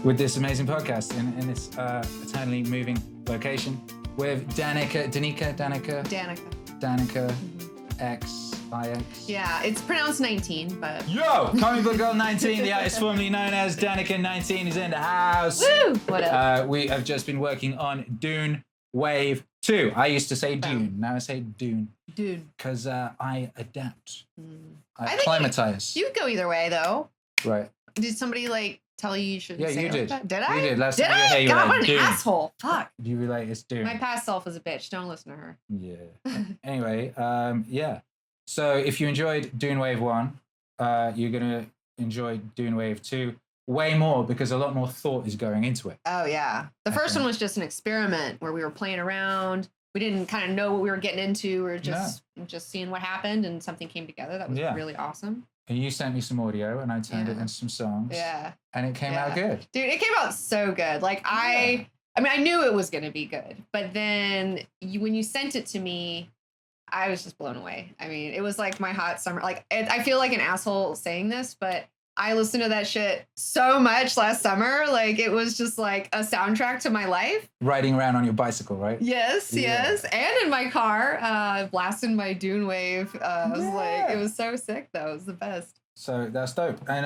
with this amazing podcast in this eternally moving location with Danika XIX. Yeah, it's pronounced 19, but... Yo! Comic Book Girl 19, the artist formerly known as Danika 19 is in the house. Woo! What up? We have just been working on DUNEWAVE 2. I used to say Dune, now I say Dune. Dude. Because I adapt. I think acclimatize. You could go either way, though. Right. Did somebody, tell you should say you it did. Like that? Did I? You did. Last did time you were I? here, you God, were what like, an Dune. asshole. Fuck. You relate, it's Dune. My past self is a bitch. Don't listen to her. Yeah. Anyway, yeah. So if you enjoyed DUNEWAVE 1, you're going to enjoy DUNEWAVE 2 way more because a lot more thought is going into it. Oh, yeah. The first one was just an experiment where we were playing around. We didn't kind of know what we were getting into. We were just seeing what happened, and something came together. That was really awesome. And you sent me some audio, and I turned it into some songs. Yeah. And it came out good. Dude, it came out so good. I knew it was going to be good. But then when you sent it to me, I was just blown away. I mean, it was like my hot summer. I feel like an asshole saying this, but I listened to that shit so much last summer. It was just like a soundtrack to my life. Riding around on your bicycle, right? Yes. And in my car, blasting my DUNEWAVE. It was so sick, though. It was the best. So that's dope. And,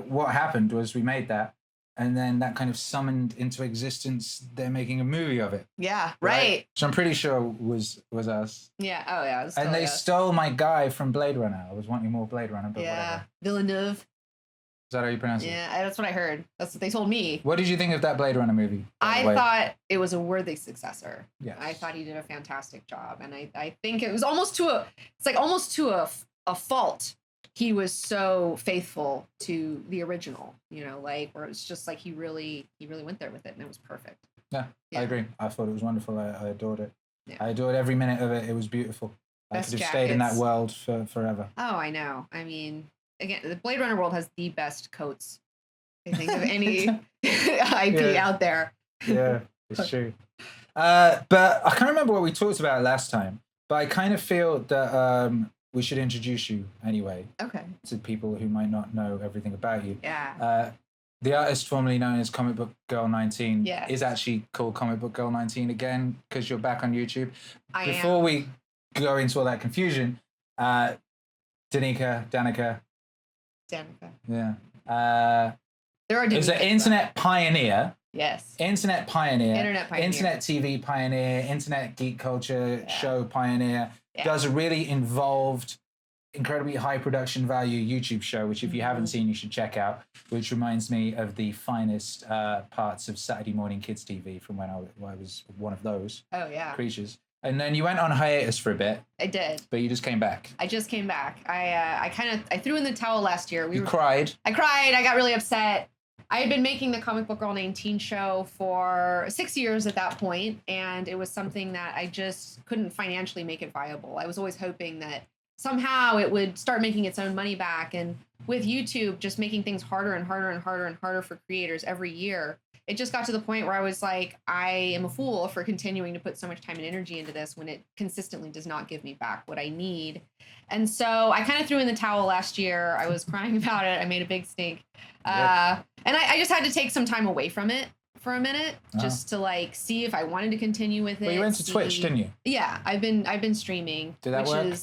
what happened was we made that. And then that kind of summoned into existence, they're making a movie of it. Yeah, right. Which I'm pretty sure was us. Yeah, oh yeah. And they stole my guy from Blade Runner. I was wanting more Blade Runner, but whatever. Villeneuve. Is that how you pronounce it? Yeah, that's what I heard. That's what they told me. What did you think of that Blade Runner movie? I thought it was a worthy successor. Yes. I thought he did a fantastic job. And I think it was almost to a fault. He was so faithful to the original, where it's just he really went there with it, and it was perfect. Yeah, I agree. I thought it was wonderful. I adored it. Yeah. I adored every minute of it. It was beautiful. Best I could have stayed in that jackets. world forever. Oh, I know. I mean, again, the Blade Runner world has the best coats, I think, of any IP out there. Yeah, it's true. But I can't remember what we talked about last time, but I kind of feel that we should introduce you anyway. Okay. To people who might not know everything about you. Yeah. The artist formerly known as Comic Book Girl 19 Yes. is actually called Comic Book Girl 19 again because you're back on YouTube. Before we go into all that confusion, Danika. Yeah. There are is an internet pioneer. Yes. Internet pioneer. Internet pioneer. Internet TV pioneer. Internet geek culture show pioneer. Yeah. Does a really involved, incredibly high production value YouTube show, which if you haven't seen, you should check out, which reminds me of the finest parts of Saturday morning kids TV from when I was one of those creatures. And then you went on hiatus for a bit. I did. But you just came back. I just came back. I threw in the towel last year. You cried. I cried. I got really upset. I had been making the Comic Book Girl 19 show for 6 years at that point, and it was something that I just couldn't financially make it viable. I was always hoping that somehow it would start making its own money back, and with YouTube just making things harder and harder and harder and harder for creators every year, it just got to the point where I was like, I am a fool for continuing to put so much time and energy into this when it consistently does not give me back what I need. And so I kind of threw in the towel last year. I was crying about it. I made a big stink. And I just had to take some time away from it for a minute just to see if I wanted to continue with it. Well, you went to Twitch, didn't you? Yeah, I've been streaming. Did that work?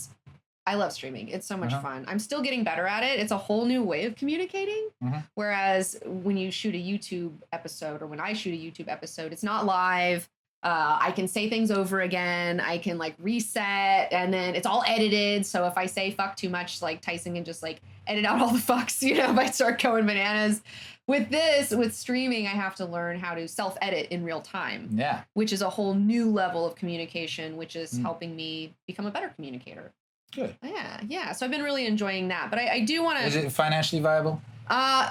I love streaming. It's so much fun. I'm still getting better at it. It's a whole new way of communicating. Whereas when you shoot a YouTube episode, or when I shoot a YouTube episode, it's not live. I can say things over again. I can reset, and then it's all edited. So if I say fuck too much, Tyson can just edit out all the fucks, if I start going bananas. With streaming, I have to learn how to self-edit in real time. Yeah. Which is a whole new level of communication, which is helping me become a better communicator. Good. Yeah. So I've been really enjoying that. But I do want to... Is it financially viable?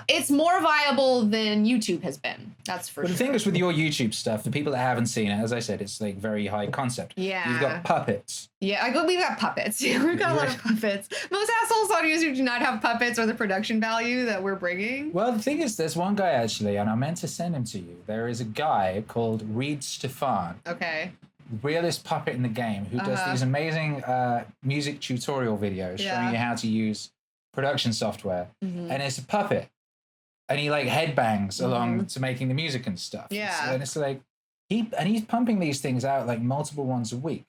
It's more viable than YouTube has been. That's for sure. The thing is with your YouTube stuff, the people that haven't seen it, as I said, it's very high concept. Yeah. You've got puppets. Yeah, we've got puppets. We've got a lot of puppets. Most assholes on YouTube do not have puppets or the production value that we're bringing. Well, the thing is, there's one guy actually, and I meant to send him to you. There is a guy called Reed Stefan. Okay. Realist puppet in the game who does these amazing music tutorial videos showing you how to use production software. And it's a puppet. and he like headbangs along to making the music and stuff. Yeah. And it's like he's pumping these things out like multiple ones a week.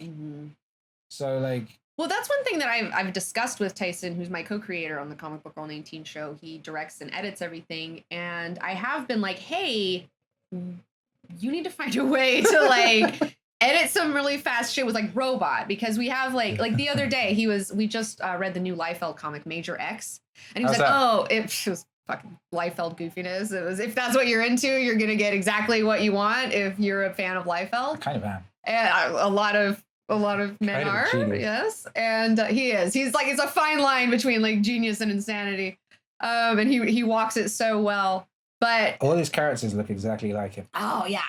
So like. Well, that's one thing that I've discussed with Tyson, who's my co-creator on the Comic Book Girl 19 show. He directs and edits everything, and I have been like, hey, you need to find a way to like edit some really fast shit with like Robot, because we have like the other day we just read the new Liefeld comic Major X, and he was like, oh, it was fucking Liefeld goofiness. It was, if that's what you're into, you're gonna get exactly what you want if you're a fan of Liefeld. I kind of am. And a lot of men are, yes, and he is. He's like, it's a fine line between like genius and insanity, and he walks it so well. But all his characters look exactly like him. Oh yeah,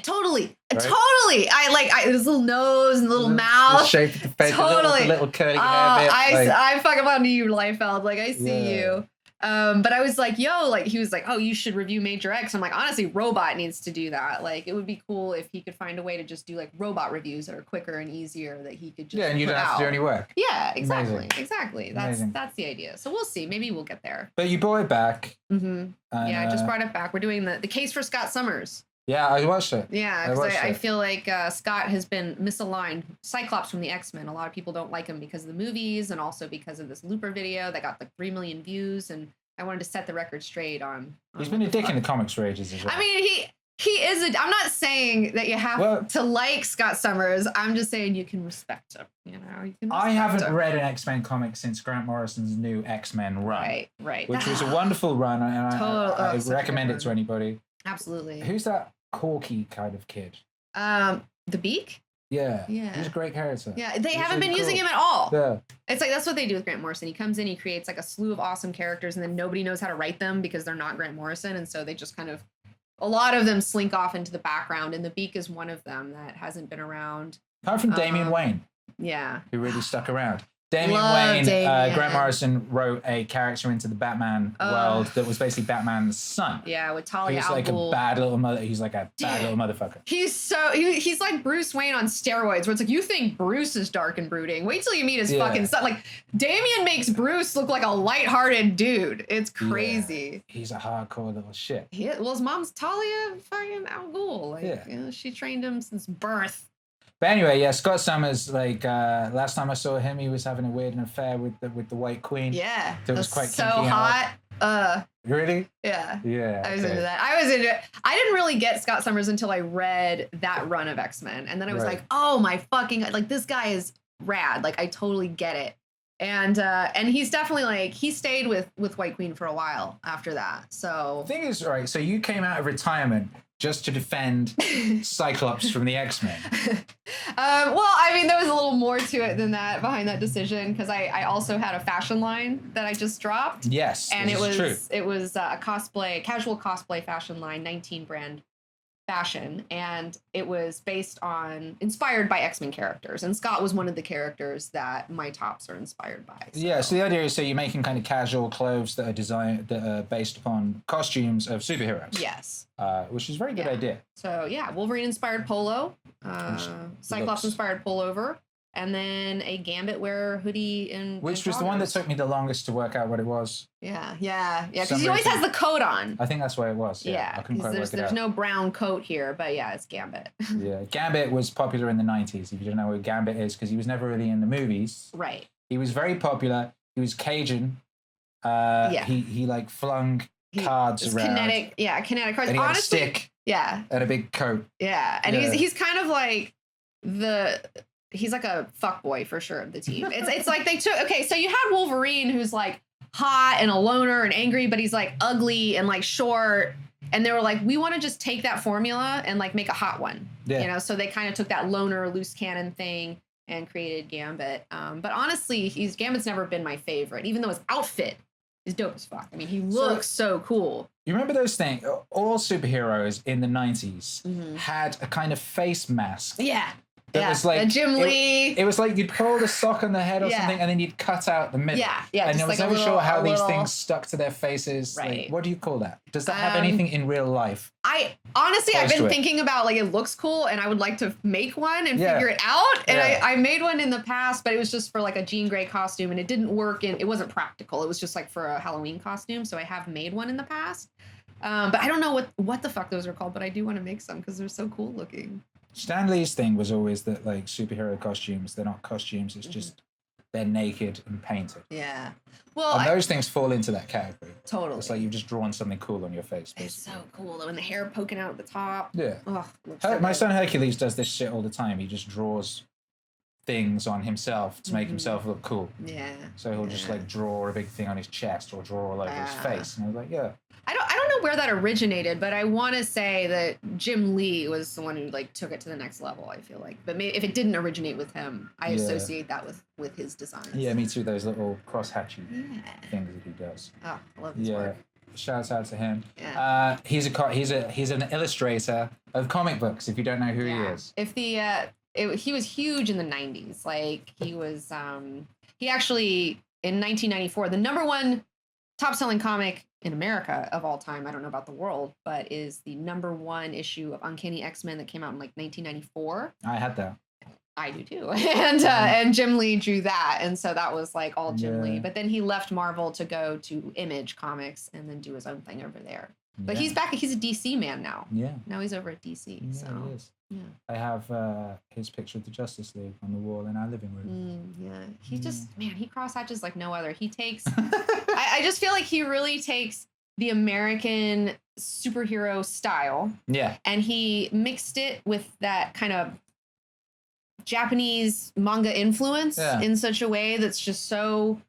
totally, right? Totally. I his little nose and little mouth, the shape of the face, totally. the little curly hair bit. I fucking love you, Liefeld. Like I see you. But I was like, yo, like he was like, oh, you should review Major X. I'm like, honestly, Robot needs to do that. Like, it would be cool if he could find a way to just do like Robot reviews that are quicker and easier that he could just and you don't have to do any work. Yeah, exactly. Amazing. Exactly. That's the idea. So we'll see. Maybe we'll get there. But you brought it back. Yeah, I just brought it back. We're doing the case for Scott Summers. Yeah, I watched it. Yeah, because I feel like Scott has been misaligned. Cyclops from the X-Men. A lot of people don't like him because of the movies and also because of this Looper video that got like 3 million views, and I wanted to set the record straight on he's been a dick in the comics for ages as well. I mean, he is I'm not saying that you have to like Scott Summers. I'm just saying you can respect him. You know, you can. I haven't read an X-Men comic since Grant Morrison's new X-Men run. Right. Which was a wonderful run, and I recommend it to anybody. Absolutely. Who's that Corky kind of kid? The Beak. Yeah. He's a great character. Yeah, they haven't been using him at all. Yeah. It's like, that's what they do with Grant Morrison. He comes in, he creates like a slew of awesome characters, and then nobody knows how to write them because they're not Grant Morrison. And so they just kind of, a lot of them slink off into the background, and the Beak is one of them that hasn't been around. Apart from Damian Wayne. Yeah. Who really stuck around. Damian Wayne, Grant Morrison wrote a character into the Batman world that was basically Batman's son. Yeah, with Talia al Ghul. He's like a bad little mother. He's like a bad little motherfucker. He's like Bruce Wayne on steroids, where it's like, you think Bruce is dark and brooding. Wait till you meet his fucking son. Like, Damian makes Bruce look like a lighthearted dude. It's crazy. Yeah, he's a hardcore little shit. Well, his mom's Talia fucking al Ghul. Like, you know, she trained him since birth. But anyway, Scott Summers, like last time I saw him, he was having a weird affair with the White Queen. Yeah. That was quite so hot. Really? Yeah. Yeah. I was into that. I didn't really get Scott Summers until I read that run of X-Men. And then I was like, oh my fucking, like, this guy is rad. Like, I totally get it. And he's definitely like, he stayed with White Queen for a while after that. So the thing is, right, so you came out of retirement just to defend Cyclops from the X-Men. Well, I mean, there was a little more to it than that behind that decision, because I also had a fashion line that I just dropped. Yes, and it was a casual cosplay fashion line, 19 brand fashion, and it was inspired by X-Men characters, and Scott was one of the characters that my tops are inspired by. So. Yeah, so the idea is, you're making kind of casual clothes that are based upon costumes of superheroes. Yes. Which is a very good idea. So yeah, Wolverine inspired polo, Cyclops inspired pullover, and then a Gambit wearer hoodie which was the one that took me the longest to work out what it was. Yeah. Because he always has the coat on. I think that's what it was. Yeah. I couldn't quite work it out. There's no brown coat here, but yeah, it's Gambit. Yeah, Gambit was popular in the 90s. If you don't know who Gambit is, because he was never really in the movies. Right. He was very popular. He was Cajun. He like flung cards around. Kinetic cards. And he had a stick. Yeah. And a big coat. Yeah, and he's kind of like he's like a fuckboy for sure of the team. It's like they took, so you had Wolverine, who's like hot and a loner and angry, but he's like ugly and like short. And they were like, we want to just take that formula and like make a hot one. Yeah. You know, so they kind of took that loner loose cannon thing and created Gambit. But honestly, Gambit's never been my favorite, even though his outfit is dope as fuck. I mean, he looks so cool. You remember those things? All superheroes in the 90s had a kind of face mask. Yeah. It was like Jim Lee. It was like you'd pull the sock on the head or something, and then you'd cut out the middle. Yeah. And I was never sure how these things stuck to their faces. Right. Like, what do you call that? Does that have anything in real life? I've been thinking about, like, it looks cool, and I would like to make one and figure it out. And I made one in the past, but it was just for like a Jean Grey costume, and it didn't work, and it wasn't practical. It was just like for a Halloween costume. So I have made one in the past. But I don't know what the fuck those are called, but I do want to make some because they're so cool looking. Stan Lee's thing was always that like superhero costumes, they're not costumes, it's just they're naked and painted. Yeah. Well, and those things fall into that category. Totally. It's like you've just drawn something cool on your face. Basically. It's so cool though, and the hair poking out at the top. Yeah. Oh, My son Hercules does this shit all the time. He just draws things on himself to make himself look cool. Yeah. So he'll just like draw a big thing on his chest or draw all over his face. And I was like, yeah. I don't know where that originated, but I want to say that Jim Lee was the one who like took it to the next level. I feel like, but maybe if it didn't originate with him, I associate that with his designs. Yeah, me too. Those little cross-hatchy things that he does. Oh, I love his work. Shouts out to him. Yeah. He's an illustrator of comic books. If you don't know who he is, he was huge in the 90s. Like he was, he actually in 1994, the #1 top-selling comic in America of all time, I don't know about the world, but is the #1 issue of Uncanny X-Men that came out in like 1994. I had that. I do too. And Jim Lee drew that. And so that was like all Jim Lee. But then he left Marvel to go to Image Comics and then do his own thing over there. But he's back. He's a DC man now. Yeah. Now he's over at DC. Yeah, so he is. Yeah. I have his picture of the Justice League on the wall in our living room. He just, he cross-hatches like no other. He takes, I just feel like he really takes the American superhero style. Yeah. And he mixed it with that kind of Japanese manga influence in such a way that's just so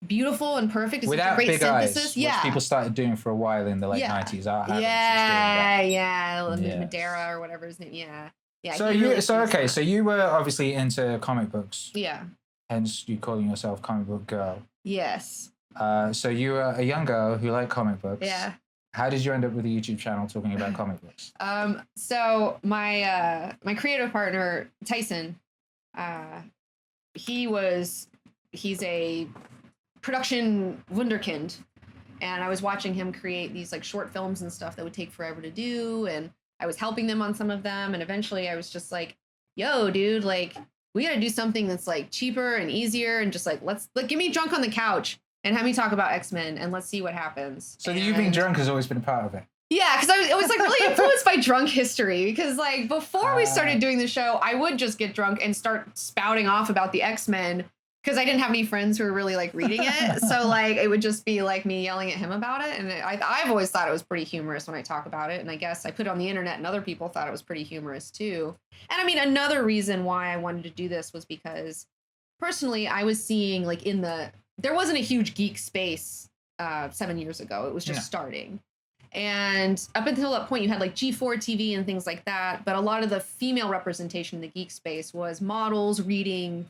beautiful and perfect. It's without such a great big synthesis. Eyes, which people started doing for a while in the late 90s. Madeira or whatever his name. Yeah. So you were obviously into comic books. Yeah. Hence you calling yourself comic book girl. Yes. So you were a young girl who liked comic books. Yeah. How did you end up with a YouTube channel talking about comic books? So my creative partner Tyson, he's a production wunderkind, and I was watching him create these like short films and stuff that would take forever to do, and I was helping them on some of them, and eventually I was just like, yo dude, like we gotta do something that's like cheaper and easier, and just like get me drunk on the couch and have me talk about X-Men and let's see what happens. So you being drunk has always been a part of it. Yeah, because I was like really influenced by drunk history, because like before we started doing the show, I would just get drunk and start spouting off about the X-Men because I didn't have any friends who were really like reading it. So like it would just be like me yelling at him about it. And I've always thought it was pretty humorous when I talk about it. And I guess I put it on the internet and other people thought it was pretty humorous too. And I mean, another reason why I wanted to do this was because personally I was seeing like there wasn't a huge geek space 7 years ago. It was just starting. And up until that point, you had like G4 TV and things like that. But a lot of the female representation in the geek space was models reading,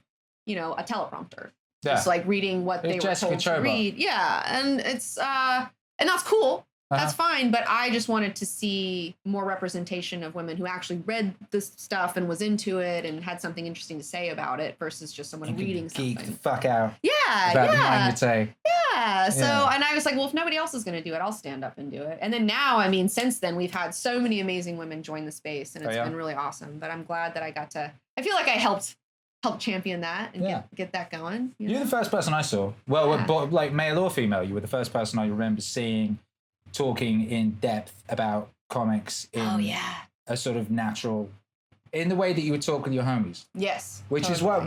a teleprompter. Yeah. Just like reading what they were told to read. Yeah. And it's, and that's cool. That's fine. But I just wanted to see more representation of women who actually read this stuff and was into it and had something interesting to say about it versus just someone reading something. Geek the fuck out. Yeah. About the naivete. Yeah. So, and I was like, well, if nobody else is going to do it, I'll stand up and do it. And then now, I mean, since then, we've had so many amazing women join the space, and it's been really awesome. But I'm glad that I feel like I helped champion that and get that going. You're the first person I saw. Well, but like male or female, you were the first person I remember seeing talking in depth about comics in a sort of natural, in the way that you would talk with your homies. Yes. Which is why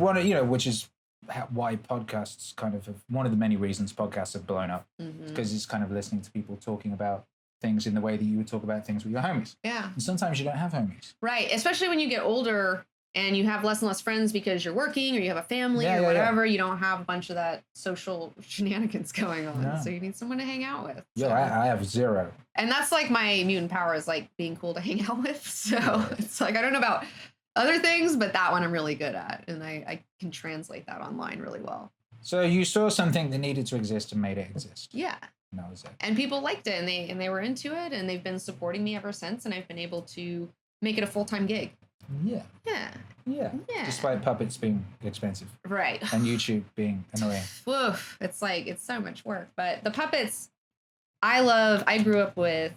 why podcasts kind of one of the many reasons podcasts have blown up, because it's kind of listening to people talking about things in the way that you would talk about things with your homies. Yeah. And sometimes you don't have homies. Right. Especially when you get older and you have less and less friends because you're working or you have a family or whatever. You don't have a bunch of that social shenanigans going on. No. So you need someone to hang out with. Yeah, so. I have zero. And that's like my mutant power, is like being cool to hang out with. So it's like, I don't know about other things, but that one I'm really good at. And I can translate that online really well. So you saw something that needed to exist and made it exist. Yeah. And that was it. And people liked it, and they were into it, and they've been supporting me ever since, and I've been able to make it a full-time gig. Yeah. Yeah. Yeah. Despite puppets being expensive. Right. And YouTube being annoying. Oof. It's like, it's so much work. But the puppets, I grew up with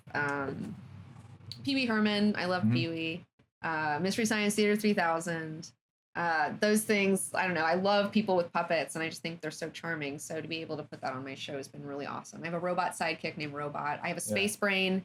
Pee Wee Herman. I love Pee Wee. Mystery Science Theater 3000. Those things, I don't know. I love people with puppets, and I just think they're so charming. So to be able to put that on my show has been really awesome. I have a robot sidekick named Robot. I have a space brain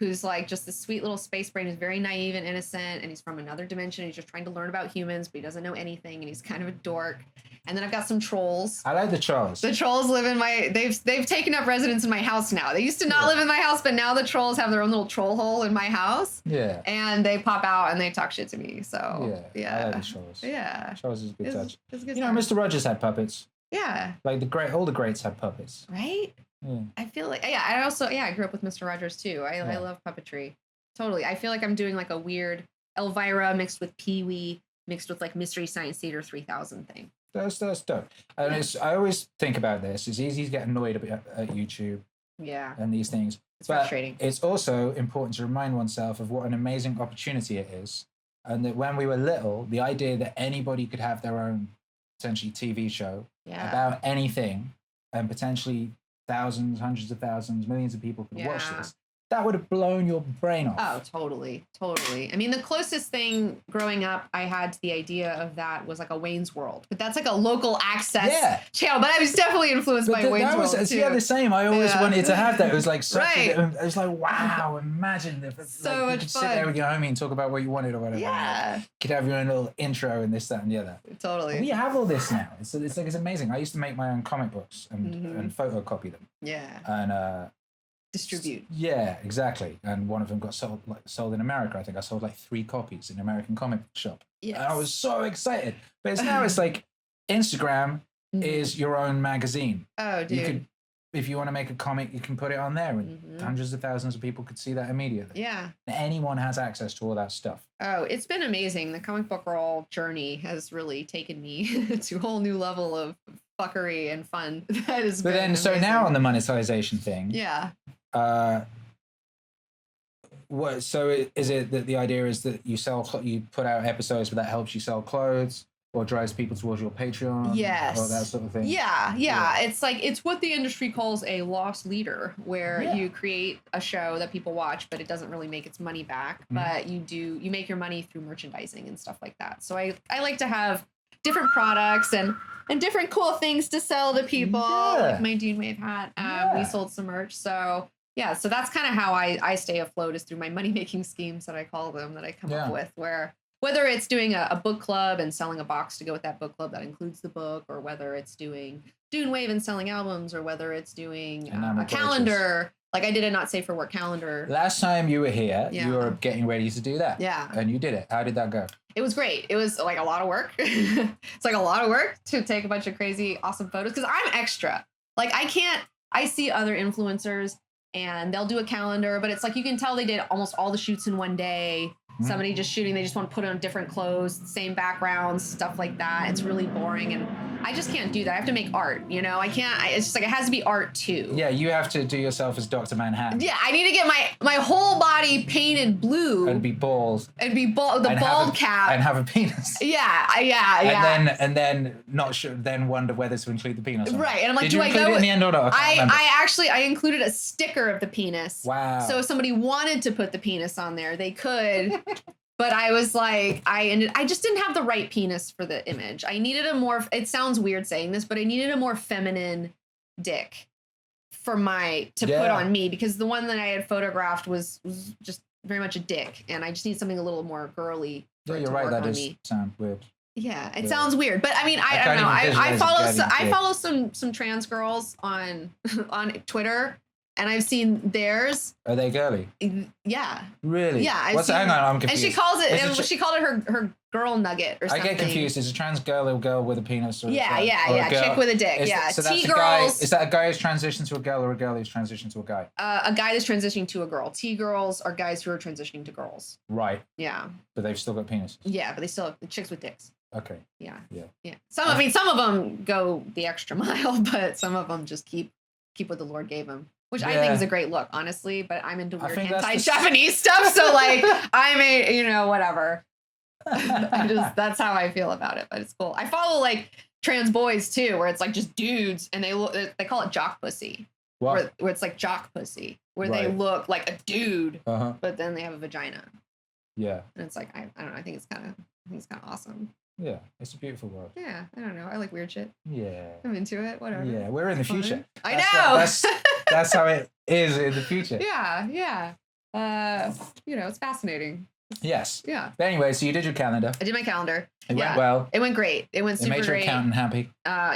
who's like just this sweet little space brain, who's very naive and innocent, and he's from another dimension. He's just trying to learn about humans, but he doesn't know anything, and he's kind of a dork. And then I've got some trolls. I like the trolls. The trolls live in they've taken up residence in my house now. They used to not live in my house, but now the trolls have their own little troll hole in my house. Yeah. And they pop out and they talk shit to me. So yeah. I like the trolls. Yeah. Trolls is a good touch. It's a good you know, Mr. Rogers had puppets. Yeah. Like all the greats had puppets. Right? Yeah. I feel like I grew up with Mr. Rogers too. I love puppetry. Totally. I feel like I'm doing like a weird Elvira mixed with Pee-wee mixed with like Mystery Science Theater 3000 thing. That's dope. And I always think about this. It's easy to get annoyed at YouTube. Yeah. And these things. It's frustrating. It's also important to remind oneself of what an amazing opportunity it is. And that when we were little, the idea that anybody could have their own potentially TV show about anything and potentially thousands, hundreds of thousands, millions of people could watch this. That would have blown your brain off. Oh, totally. Totally. I mean, the closest thing growing up I had to the idea of that was like a Wayne's World. But that's like a local access channel. But I was definitely influenced by Wayne's World too. Yeah, the same. I always wanted to have that. It was like right. It was like, wow, imagine if so much you could fun. sit there with your homie and talk about what you wanted or whatever. Yeah. You could have your own little intro and this, that, and the other. Totally. And we have all this now. It's amazing. I used to make my own comic books and photocopy them. Yeah. And distribute. Yeah, exactly. And one of them got sold in America. I think I sold like 3 copies in an American comic shop. Yes. And I was so excited. But it's like Instagram is your own magazine. Oh, dude. You could, if you want to make a comic, you can put it on there and hundreds of thousands of people could see that immediately. Yeah. Anyone has access to all that stuff. Oh, it's been amazing. The comic book girl journey has really taken me to a whole new level of fuckery and fun. That is. But then, amazing. So now on the monetization thing. Yeah. What? So is it that the idea is that you put out episodes, but that helps you sell clothes or drives people towards your Patreon? Yes. Or that sort of thing. Yeah. It's what the industry calls a loss leader, where you create a show that people watch, but it doesn't really make its money back. But you make your money through merchandising and stuff like that. So I like to have different products and different cool things to sell to people, like my DUNEWAVE hat. We sold some merch. So yeah, so that's kind of how I stay afloat, is through my money-making schemes that I call them, that I come up with, where whether it's doing a book club and selling a box to go with that book club that includes the book, or whether it's doing DUNEWAVE and selling albums, or whether it's doing a calendar. Like I did a Not Safe for Work calendar. Last time you were here, you were getting ready to do that. Yeah. And you did it. How did that go? It was great. It was like a lot of work. It's like a lot of work to take a bunch of crazy, awesome photos, because I'm extra. Like I see other influencers and they'll do a calendar, but it's like you can tell they did almost all the shoots in one day. Somebody just shooting, they just want to put on different clothes, same backgrounds, stuff like that. It's really boring, and I just can't do that. I have to make art, you know? It's just like, it has to be art too. Yeah, you have to do yourself as Dr. Manhattan. Yeah, I need to get my whole body painted blue. And be bald. And be bald, bald cap. And have a penis. Yeah. And then not sure, then wonder whether to include the penis. Right, and I'm like, do I go it in the end or not? I included a sticker of the penis. Wow. So if somebody wanted to put the penis on there, they could. But I was like, I just didn't have the right penis for the image. I needed a more, it sounds weird saying this, but I needed a more feminine dick for put on me, because the one that I had photographed was just very much a dick, and I just need something a little more girly. Yeah, you're right. That does sound weird. Yeah, it sounds weird, but I mean, I don't know. I follow some trans girls on Twitter. And I've seen theirs. Are they girly? Yeah. Really? Yeah. Hang on, I'm confused. And she called it her girl nugget or something. I get confused. Is a trans girl a girl with a penis? Or yeah. Chick with a dick. So that's T-girls. Is that a guy who's transitioned to a girl, or a girl who's transitioned to a guy? A guy that's transitioning to a girl. T-girls are guys who are transitioning to girls. Right. Yeah. But they've still got penises. Yeah, but they still have chicks with dicks. Okay. Yeah. Some of them go the extra mile, but some of them just keep what the Lord gave them. Which I think is a great look, honestly, but I'm into weird anti-Japanese stuff, so like whatever. That's how I feel about it, but it's cool. I follow like trans boys too, where it's like just dudes, and they call it jock pussy. Where it's like jock pussy, where they look like a dude, but then they have a vagina. Yeah. And it's like I don't know. I think it's kind of awesome. Yeah, it's a beautiful world. Yeah, I don't know. I like weird shit. Yeah. I'm into it. Whatever. Yeah, we're in the future. I know. That's how it is in the future. Yeah. It's fascinating. Yes. Yeah. But anyway, so you did your calendar. I did my calendar. It went well. It went great. It went super great. It made your great. accountant happy.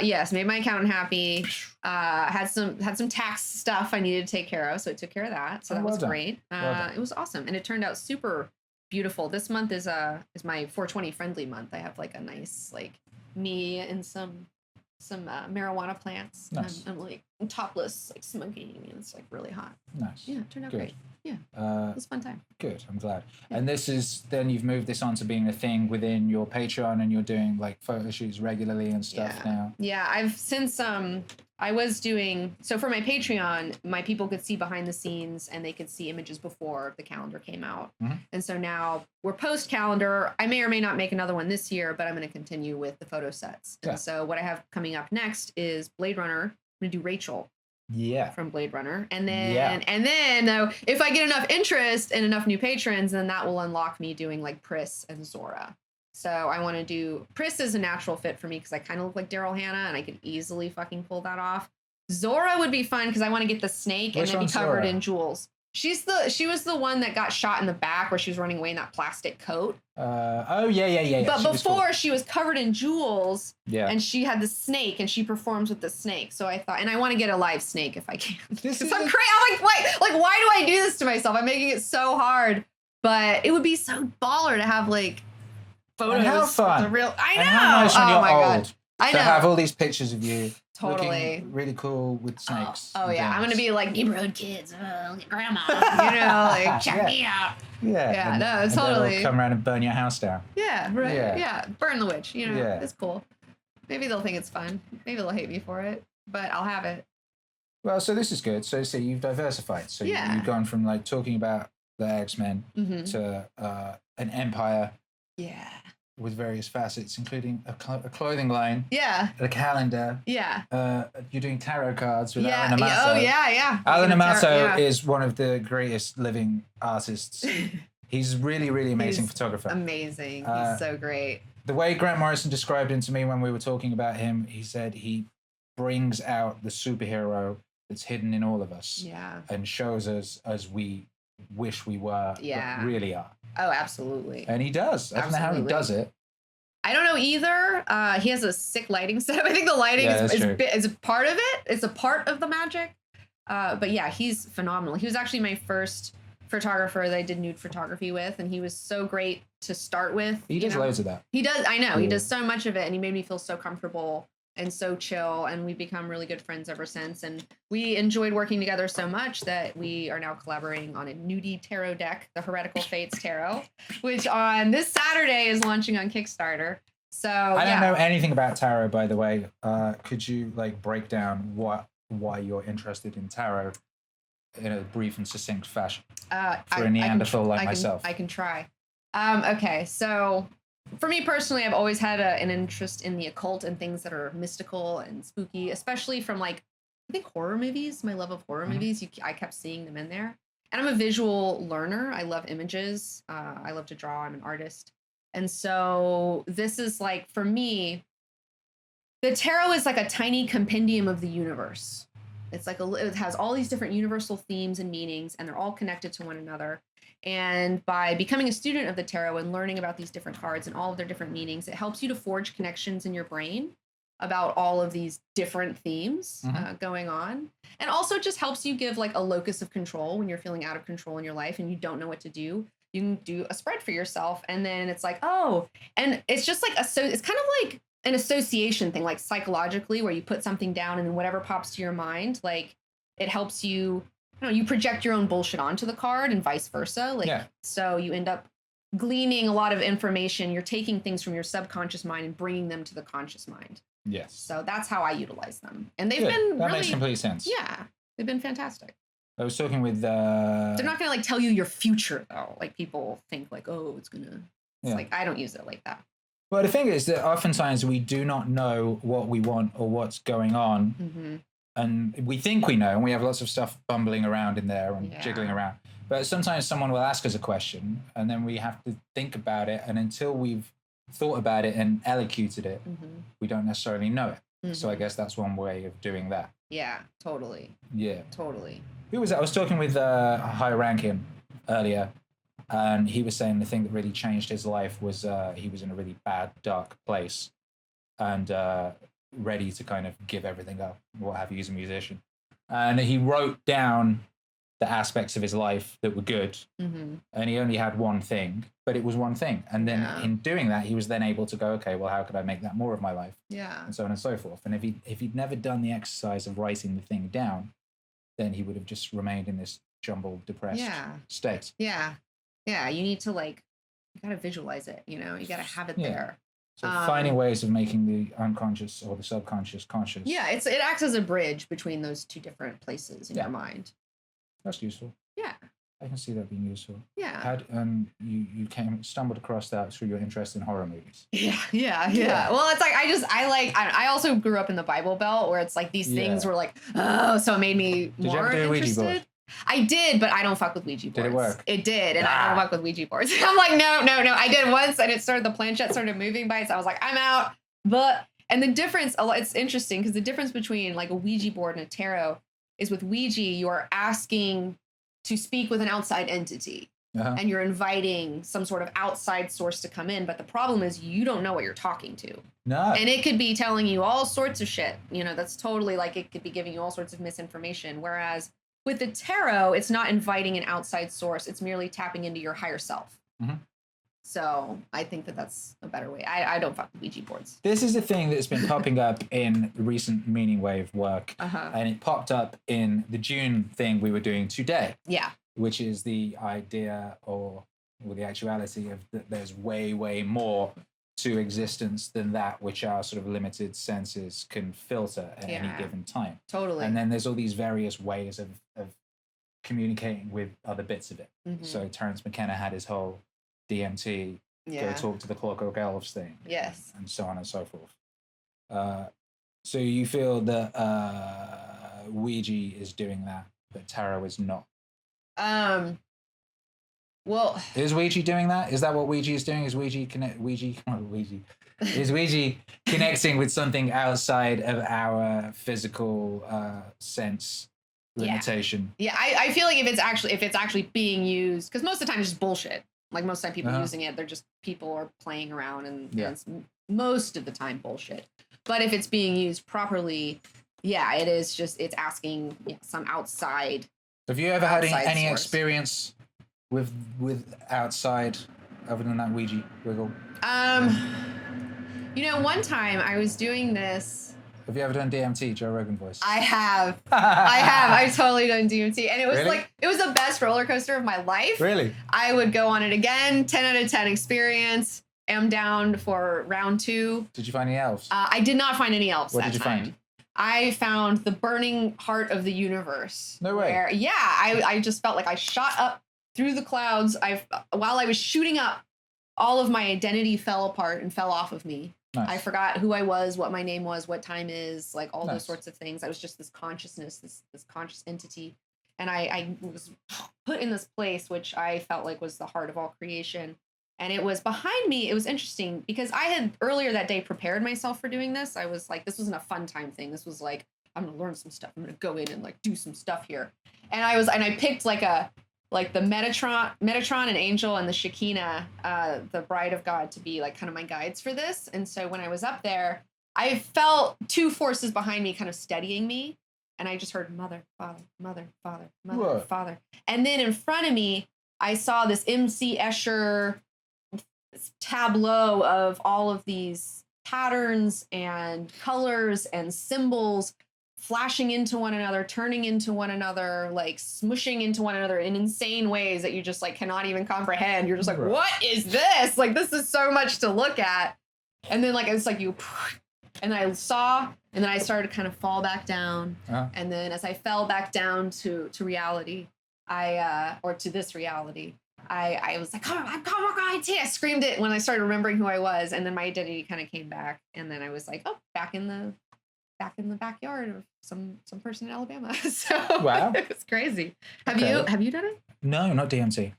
Yes, made my accountant happy. Had some tax stuff I needed to take care of, so it took care of that. So that was great. It was awesome, and it turned out super beautiful. This month is my 420 friendly month. I have like a nice me and some marijuana plants. Nice. I'm topless, like smoking, and it's like really hot. Nice. Yeah, it turned out great. Yeah. It was a fun time. Good. I'm glad. Yeah. And then you've moved this on to being a thing within your Patreon, and you're doing like photo shoots regularly and stuff now. Yeah, I've since I was doing so for my Patreon, my people could see behind the scenes and they could see images before the calendar came out. Mm-hmm. And so now we're post calendar. I may or may not make another one this year, but I'm going to continue with the photo sets. And so what I have coming up next is Blade Runner. I'm going to do Rachel. Yeah. From Blade Runner. And then though, if I get enough interest and enough new patrons, then that will unlock me doing like Pris and Zora. So I want to do Pris is a natural fit for me because I kind of look like Daryl Hannah and I could easily fucking pull that off. Zora would be fun because I want to get the snake and then be covered in jewels. She was the one that got shot in the back where she was running away in that plastic coat. Yeah. But before she was covered in jewels. Yeah. And she had the snake and she performs with the snake. So I thought, and I want to get a live snake if I can. Because I'm crazy. I'm like, why do I do this to myself? I'm making it so hard. But it would be so baller to have like photos. And how fun. I know. And how nice when you're old. God. I to know. have all these pictures of you totally looking really cool with snakes. Oh yeah, I'm gonna be like neighborhood kids, grandma, check me out. Yeah, no, totally. They'll come around and burn your house down. Yeah, right. Yeah, burn the witch. It's cool. Maybe they'll think it's fun. Maybe they'll hate me for it, but I'll have it. Well, so this is good. So you've diversified. So you've gone from like talking about the X-Men to an empire. Yeah. With various facets, including a clothing line. Yeah. A calendar. Yeah. You're doing tarot cards with Alan Amato. Oh, yeah. Alan Amato is one of the greatest living artists. He's really, really amazing photographer. Amazing. He's so great. The way Grant Morrison described him to me when we were talking about him, he said he brings out the superhero that's hidden in all of us. Yeah. And shows us as we wish we were, but really are. Oh, absolutely. And he does. I don't know how he does it. I don't know either. He has a sick lighting setup. I think the lighting is a part of it. It's a part of the magic. But yeah, he's phenomenal. He was actually my first photographer that I did nude photography with, and he was so great to start with. He does loads of that. He does. I know. Yeah. He does so much of it, and he made me feel so comfortable and so chill, and we've become really good friends ever since. And we enjoyed working together so much that we are now collaborating on a nudie tarot deck, the Heretical Fates Tarot, which on this Saturday is launching on Kickstarter. So I don't know anything about tarot, by the way. Could you like break down why you're interested in tarot in a brief and succinct fashion for a Neanderthal like myself? I can try. Okay, so for me personally, I've always had an interest in the occult and things that are mystical and spooky, especially from like, I think horror movies, my love of horror movies. I kept seeing them in there. And I'm a visual learner. I love images. I love to draw. I'm an artist. And so this is like, for me, the tarot is like a tiny compendium of the universe. It's like it has all these different universal themes and meanings, and they're all connected to one another. And by becoming a student of the tarot and learning about these different cards and all of their different meanings, it helps you to forge connections in your brain about all of these different themes going on. And also just helps you give like a locus of control when you're feeling out of control in your life and you don't know what to do. You can do a spread for yourself. And then it's like, oh, and it's just like, it's kind of like an association thing, like psychologically, where you put something down and then whatever pops to your mind, like it helps you, you project your own bullshit onto the card and vice versa. Like, so you end up gleaning a lot of information. You're taking things from your subconscious mind and bringing them to the conscious mind. Yes. So that's how I utilize them. And they've been that makes complete sense. Yeah. They've been fantastic. I was talking with they're not gonna like tell you your future though. Like people think like, oh, it's like I don't use it like that. Well, the thing is that oftentimes we do not know what we want or what's going on. And we think we know, and we have lots of stuff bumbling around in there and jiggling around. But sometimes someone will ask us a question, and then we have to think about it. And until we've thought about it and elocuted it, we don't necessarily know it. So I guess that's one way of doing that. Yeah, totally. Yeah. Totally. Who was that? I was talking with a high ranking earlier, and he was saying the thing that really changed his life was he was in a really bad, dark place, and ready to kind of give everything up, what have you, as a musician. And he wrote down the aspects of his life that were good, and he only had one thing, but it was one thing. And then in doing that, he was then able to go, okay, well, how could I make that more of my life? Yeah. And so on and so forth. And if he'd never done the exercise of writing the thing down, then he would have just remained in this jumbled, depressed state. Yeah. Yeah. You need to you got to visualize it, you got to have it there. So finding ways of making the unconscious or the subconscious conscious. Yeah. It acts as a bridge between those two different places in your mind. That's useful. Yeah. I can see that being useful. Yeah. How you stumbled across that through your interest in horror movies. Yeah. Well, it's I also grew up in the Bible Belt where it's like these things were like, oh, so it made me more interested. Ouija board? I did, but I don't fuck with Ouija boards. Did it work? It did, and I don't fuck with Ouija boards. I'm like, no. I did once, and the planchette started moving by it, so I was like, I'm out. And the difference, it's interesting because the difference between like a Ouija board and a tarot is with Ouija, you are asking to speak with an outside entity. And you're inviting some sort of outside source to come in. But the problem is you don't know what you're talking to. No. And it could be telling you all sorts of shit. That's totally it could be giving you all sorts of misinformation. Whereas with the tarot, it's not inviting an outside source. It's merely tapping into your higher self. So I think that's a better way. I don't fuck with Ouija boards. This is a thing that's been popping up in recent MEANINGWAVE work. And it popped up in the June thing we were doing today. Yeah. Which is the idea or the actuality of that there's way, way more to existence than that which our sort of limited senses can filter at any given time. Totally. And then there's all these various ways of communicating with other bits of it. So Terence McKenna had his whole DMT, go talk to the Clockwork Elves thing. Yes. And so on and so forth. So you feel that Ouija is doing that, but tarot is not? Well, is Ouija doing that? Is that what Ouija is doing? Is Ouija is Ouija connecting with something outside of our physical sense limitation? Yeah, I feel like if it's actually being used, because most of the time it's just bullshit. Like most of the time people using it, they're just people are playing around and it's most of the time bullshit. But if it's being used properly, it is just, it's asking some outside. Have you ever had any experience with outside other than that Ouija wiggle? One time I was doing this. Have you ever done DMT, Joe Rogan voice? I have. I've totally done DMT. And it was it was the best roller coaster of my life. Really? I would go on it again. 10 out of 10 experience. Am down for round 2. Did you find any elves? I did not find any elves. What did you find? I found the burning heart of the universe. No way. I just felt like I shot up through the clouds. While I was shooting up, all of my identity fell apart and fell off of me. Nice. I forgot who I was, what my name was, what time is, like all those sorts of things. I was just this consciousness, this conscious entity. And I was put in this place, which I felt like was the heart of all creation. And it was behind me. It was interesting because I had earlier that day prepared myself for doing this. I was like, this wasn't a fun time thing. This was like, I'm going to learn some stuff. I'm going to go in and like do some stuff here. And I picked the Metatron and Angel and the Shekinah, the bride of God, to be like kind of my guides for this. And so when I was up there, I felt 2 forces behind me kind of steadying me. And I just heard mother, father, mother, father, mother, father. And then in front of me, I saw this MC Escher tableau of all of these patterns and colors and symbols flashing into one another, turning into one another, like smushing into one another in insane ways that you just like cannot even comprehend. You're just like, what is this? Like, this is so much to look at. And then like, it's like and I saw, and then I started to kind of fall back down. And then as I fell back down to reality, or to this reality, I was like, I screamed it when I started remembering who I was. And then my identity kind of came back. And then I was like, back in the backyard of some person in Alabama. So wow, it's crazy. Have you done it? No, not DMT.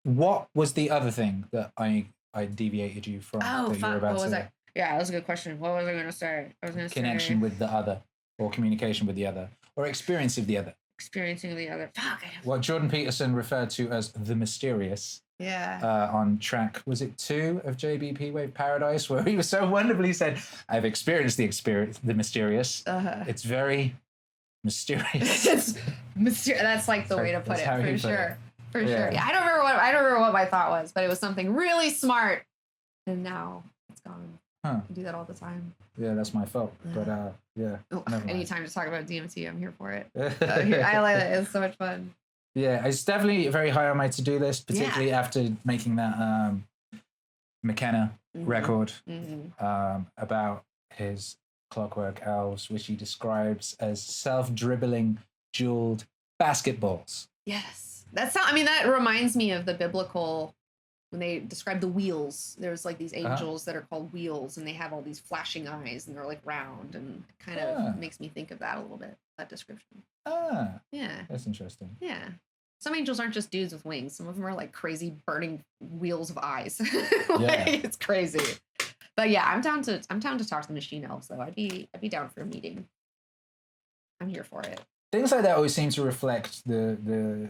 What was the other thing that I deviated you from? Oh, that you were about what was to that? Yeah, that was a good question. What was I going to say? Connection with the other, or communication with the other, or experience of the other. experiencing the other. Fuck. What Jordan Peterson referred to as the mysterious. Yeah. On track, was it 2 of JBP Wave Paradise, where he was so wonderfully said, "I've experienced the mysterious. It's very mysterious." It's mysterious. That's like the way to put it, for sure. For Yeah. sure. Yeah, I don't remember what my thought was, but it was something really smart, and now it's gone. Huh. I do that all the time. Yeah, that's my fault. But yeah. Oh, never mind. anytime to talk about DMT, I'm here for it. I like it. It's so much fun. Yeah, it's definitely very high on my to-do list, particularly after making that McKenna record about his clockwork elves, which he describes as self-dribbling jeweled basketballs. Yes. That reminds me of the biblical, when they describe the wheels. There's like these angels that are called wheels, and they have all these flashing eyes, and they're like round, and it kind of makes me think of that a little bit, that description. Yeah. That's interesting. Yeah. Some angels aren't just dudes with wings. Some of them are like crazy burning wheels of eyes. It's crazy. But yeah, I'm down to talk to the machine elves though. I'd be down for a meeting. I'm here for it. Things like that always seem to reflect the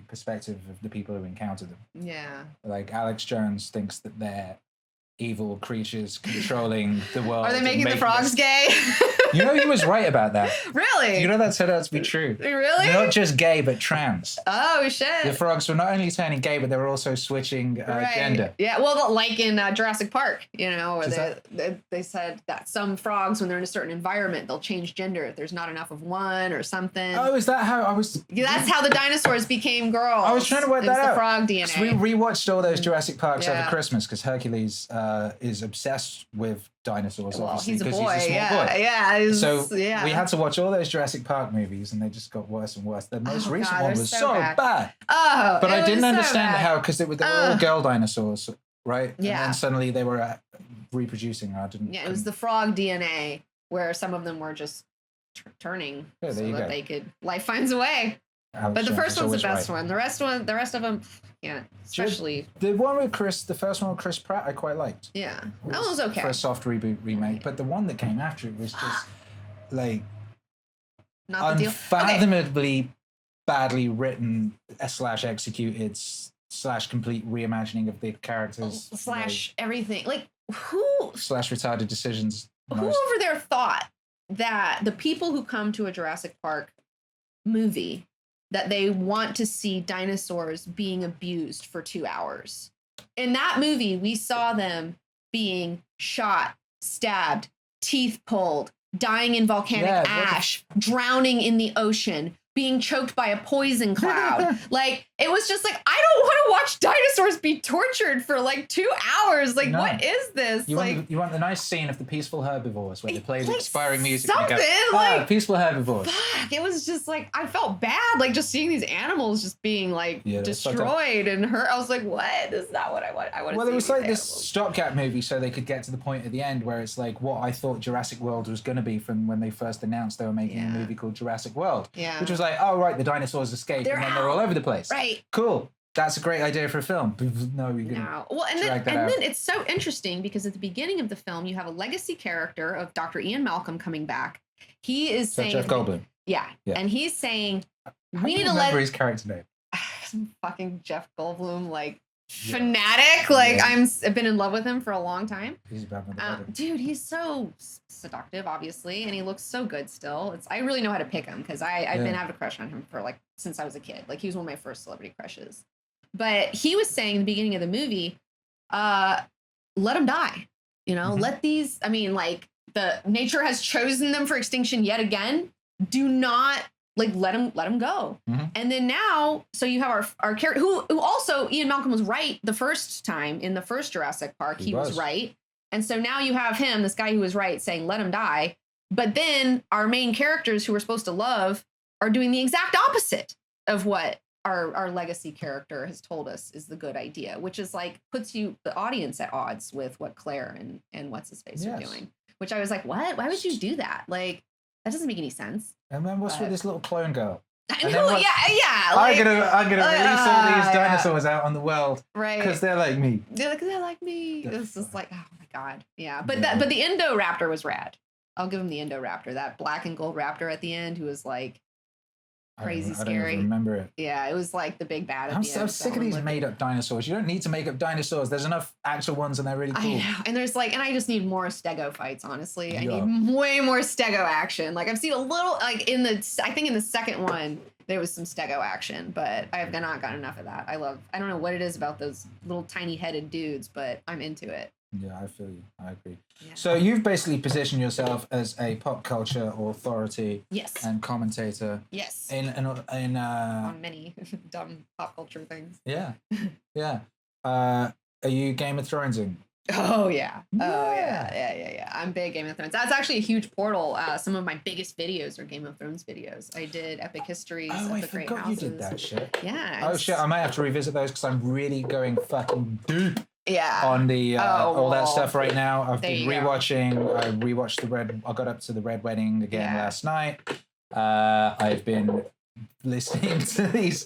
perspective of the people who encounter them. Yeah. Like Alex Jones thinks that they're evil creatures controlling the world. Are they making the frogs gay? You know, he was right about that. Really? You know, that turned out to be true. Really? They're not just gay, but trans. Oh, shit. The frogs were not only turning gay, but they were also switching gender. Yeah, well, like in Jurassic Park, where they said that some frogs, when they're in a certain environment, they'll change gender if there's not enough of one or something. Oh, is that how I was? Yeah, that's how the dinosaurs became girls. I was trying to work that out. The frog DNA. So we rewatched all those Jurassic Parks over Christmas because Hercules is obsessed with dinosaurs. Well, obviously, he's a boy. He's a small boy. Yeah. So we had to watch all those Jurassic Park movies, and they just got worse and worse. The most recent one was so bad. Oh, but I didn't understand how, because they were all girl dinosaurs, right? Yeah. And then suddenly they were reproducing. Yeah, it was the frog DNA, where some of them were just turning so that they could. Life finds a way. But the first one's the best one. The rest of them, yeah, especially the one with the first one with Chris Pratt, I quite liked. Yeah, that one was okay for a soft reboot remake. But the one that came after it was just like not the unfathomably badly written / executed / complete reimagining of the characters / everything. Like who / retarded decisions. Who over there thought that the people who come to a Jurassic Park movie, that they want to see dinosaurs being abused for 2 hours? In that movie, we saw them being shot, stabbed, teeth pulled, dying in volcanic ash, drowning in the ocean, being choked by a poison cloud. Like, it was just like, I don't want to watch dinosaurs be tortured for like 2 hours. Like, what is this? You want the nice scene of the peaceful herbivores where they play the expiring music. Something and go, peaceful herbivores. Fuck, it was just like, I felt bad, like just seeing these animals just being like destroyed and hurt. I was like, what? This is not what I want. I want to see. Well, it was like animals. this stopgap movie so they could get to the point at the end where it's like what I thought Jurassic World was going to be from when they first announced they were making a movie called Jurassic World. Yeah. Which was like, oh, right, the dinosaurs escaped and then they're all over the place. Right. Cool. That's a great idea for a film. No, you're gonna then it's so interesting because at the beginning of the film you have a legacy character of Dr. Ian Malcolm coming back. He is saying Jeff Goldblum. Yeah. And he's saying we need to remember his character name. Some fucking Jeff Goldblum fanatic. Like I've been in love with him for a long time. He's a bad dude, he's so seductive, obviously, and he looks so good still. I really know how to pick him because I've been having a crush on him for like since I was a kid. Like he was one of my first celebrity crushes. But he was saying in the beginning of the movie, let him die. Let these, the nature has chosen them for extinction yet again. Do not let him go. And then now, so you have our character who also Ian Malcolm was right the first time in the first Jurassic Park. He was right. And so now you have him, this guy who was right, saying, let him die. But then our main characters who we're supposed to love are doing the exact opposite of what our legacy character has told us is the good idea, which is like puts the audience at odds with what Claire and what's his face are doing, which I was like, what? Why would you do that? Like, that doesn't make any sense. And then what's with this little clone girl? I know, yeah. I'm gonna release all these dinosaurs out on the world, right? Because they're like me. They're like me. It's just like, oh my god, yeah. But but the Indoraptor was rad. I'll give him the Indoraptor, that black and gold raptor at the end, who was like crazy, I scary. don't even remember it. Yeah, it was like the big bad. I'm so sick of these made-up dinosaurs. You don't need to make up dinosaurs. There's enough actual ones, and they're really cool. I know, and there's like, and I just need more stego fights. Honestly, I need way more stego action. Like I've seen a little, like I think in the second one there was some stego action, but I have not gotten enough of that. I don't know what it is about those little tiny headed dudes, but I'm into it. Yeah, I feel you. I agree. Yeah. So you've basically positioned yourself as a pop culture authority, yes, and commentator. Yes, in on many dumb pop culture things. Yeah, yeah. Are you Game of Thronesing? Oh yeah. Oh yeah. I'm big Game of Thrones. That's actually a huge portal. Some of my biggest videos are Game of Thrones videos. I did Epic Histories. Oh, of I the Great forgot Houses. you did that shit. Yeah. Oh shit! I might have to revisit those because I'm really going fucking deep. Yeah. On the all that stuff right now. I've been rewatching. I rewatched I got up to the Red Wedding again last night. I've been listening to these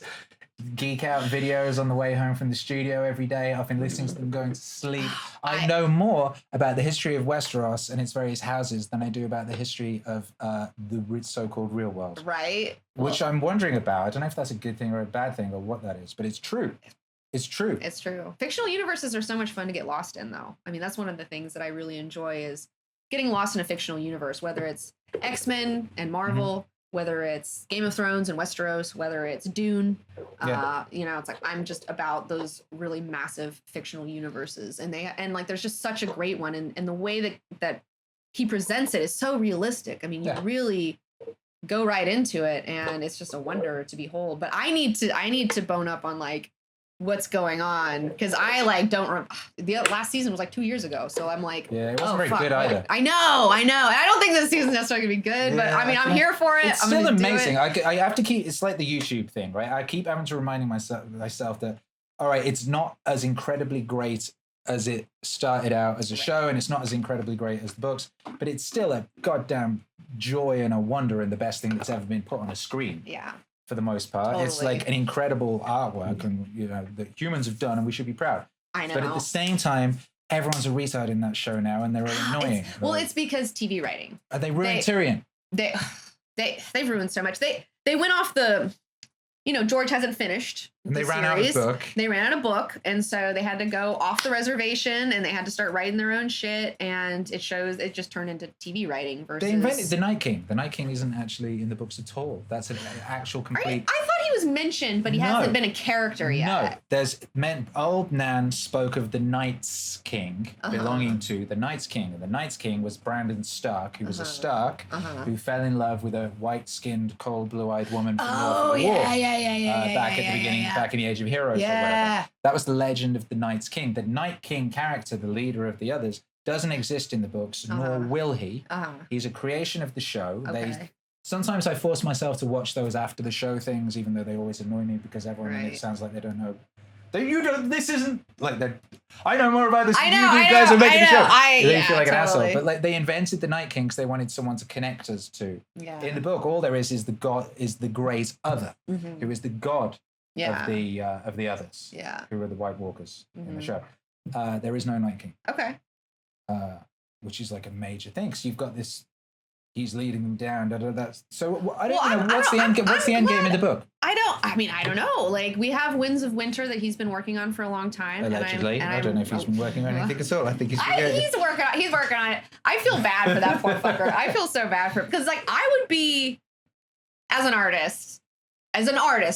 geek out videos on the way home from the studio every day. I've been listening to them going to sleep. I know more about the history of Westeros and its various houses than I do about the history of the so-called real world. Right. Which I'm wondering about. I don't know if that's a good thing or a bad thing or what that is, but it's true. It's true. It's true. Fictional universes are so much fun to get lost in, though. I mean, that's one of the things that I really enjoy is getting lost in a fictional universe, whether it's X-Men and Marvel, whether it's Game of Thrones and Westeros, whether it's Dune. You know, it's like I'm just about those really massive fictional universes. And like there's just such a great one. And the way that he presents it is so realistic. I mean, you really go right into it and it's just a wonder to behold. But I need to bone up on like what's going on because I like don't the last season was like 2 years ago, so I'm like, it wasn't very good either. I know, and I don't think this season's necessarily gonna be good, but I mean I'm here for it. It's still amazing. I have to keep. It's like the YouTube thing, right? I keep having to reminding myself that all right, it's not as incredibly great as it started out as a show, and it's not as incredibly great as the books, but it's still a goddamn joy and a wonder and the best thing that's ever been put on a screen. Yeah. For the most part, it's like an incredible artwork, and you know that humans have done, and we should be proud. I know. But at the same time, everyone's a retard in that show now, and they're all annoying. It's because TV writing. They ruined Tyrion. They've ruined so much. They went off the. You know, George hasn't finished. And they ran out of book. They ran out of book, and so they had to go off the reservation, and they had to start writing their own shit. And it just turned into TV writing versus. They invented the Night King. The Night King isn't actually in the books at all. That's an actual complete. I thought he was mentioned, but he hasn't been a character yet. No, old Nan spoke of the Night's King belonging to the Night's King, and the Night's King was Brandon Stark, who was a Stark who fell in love with a white-skinned, cold, blue-eyed woman from north of the war. Back at the beginning, back in the Age of Heroes or whatever. That was the legend of the Night's King. The Night King character, the leader of the others, doesn't exist in the books, nor will he. He's a creation of the show. Sometimes I force myself to watch those after the show things, even though they always annoy me because everyone in it sounds like they don't know. This isn't like that. I know more about this than you guys are making the show. You feel like an asshole. But like they invented the Night King because they wanted someone to connect us to. Yeah. In the book, all there is the god is the Great Other, who is the god of the others. Yeah. Who are the White Walkers in the show. There is no Night King. Okay. Which is like a major thing. Because you've got this. He's leading them down. So I don't know. What's the end game in the book? I don't know. Like we have Winds of Winter that he's been working on for a long time. Allegedly, I don't know if he's been working on anything at all. I think he's working on it. I feel bad for that poor fucker. I feel so bad for him because like I would be as an artist,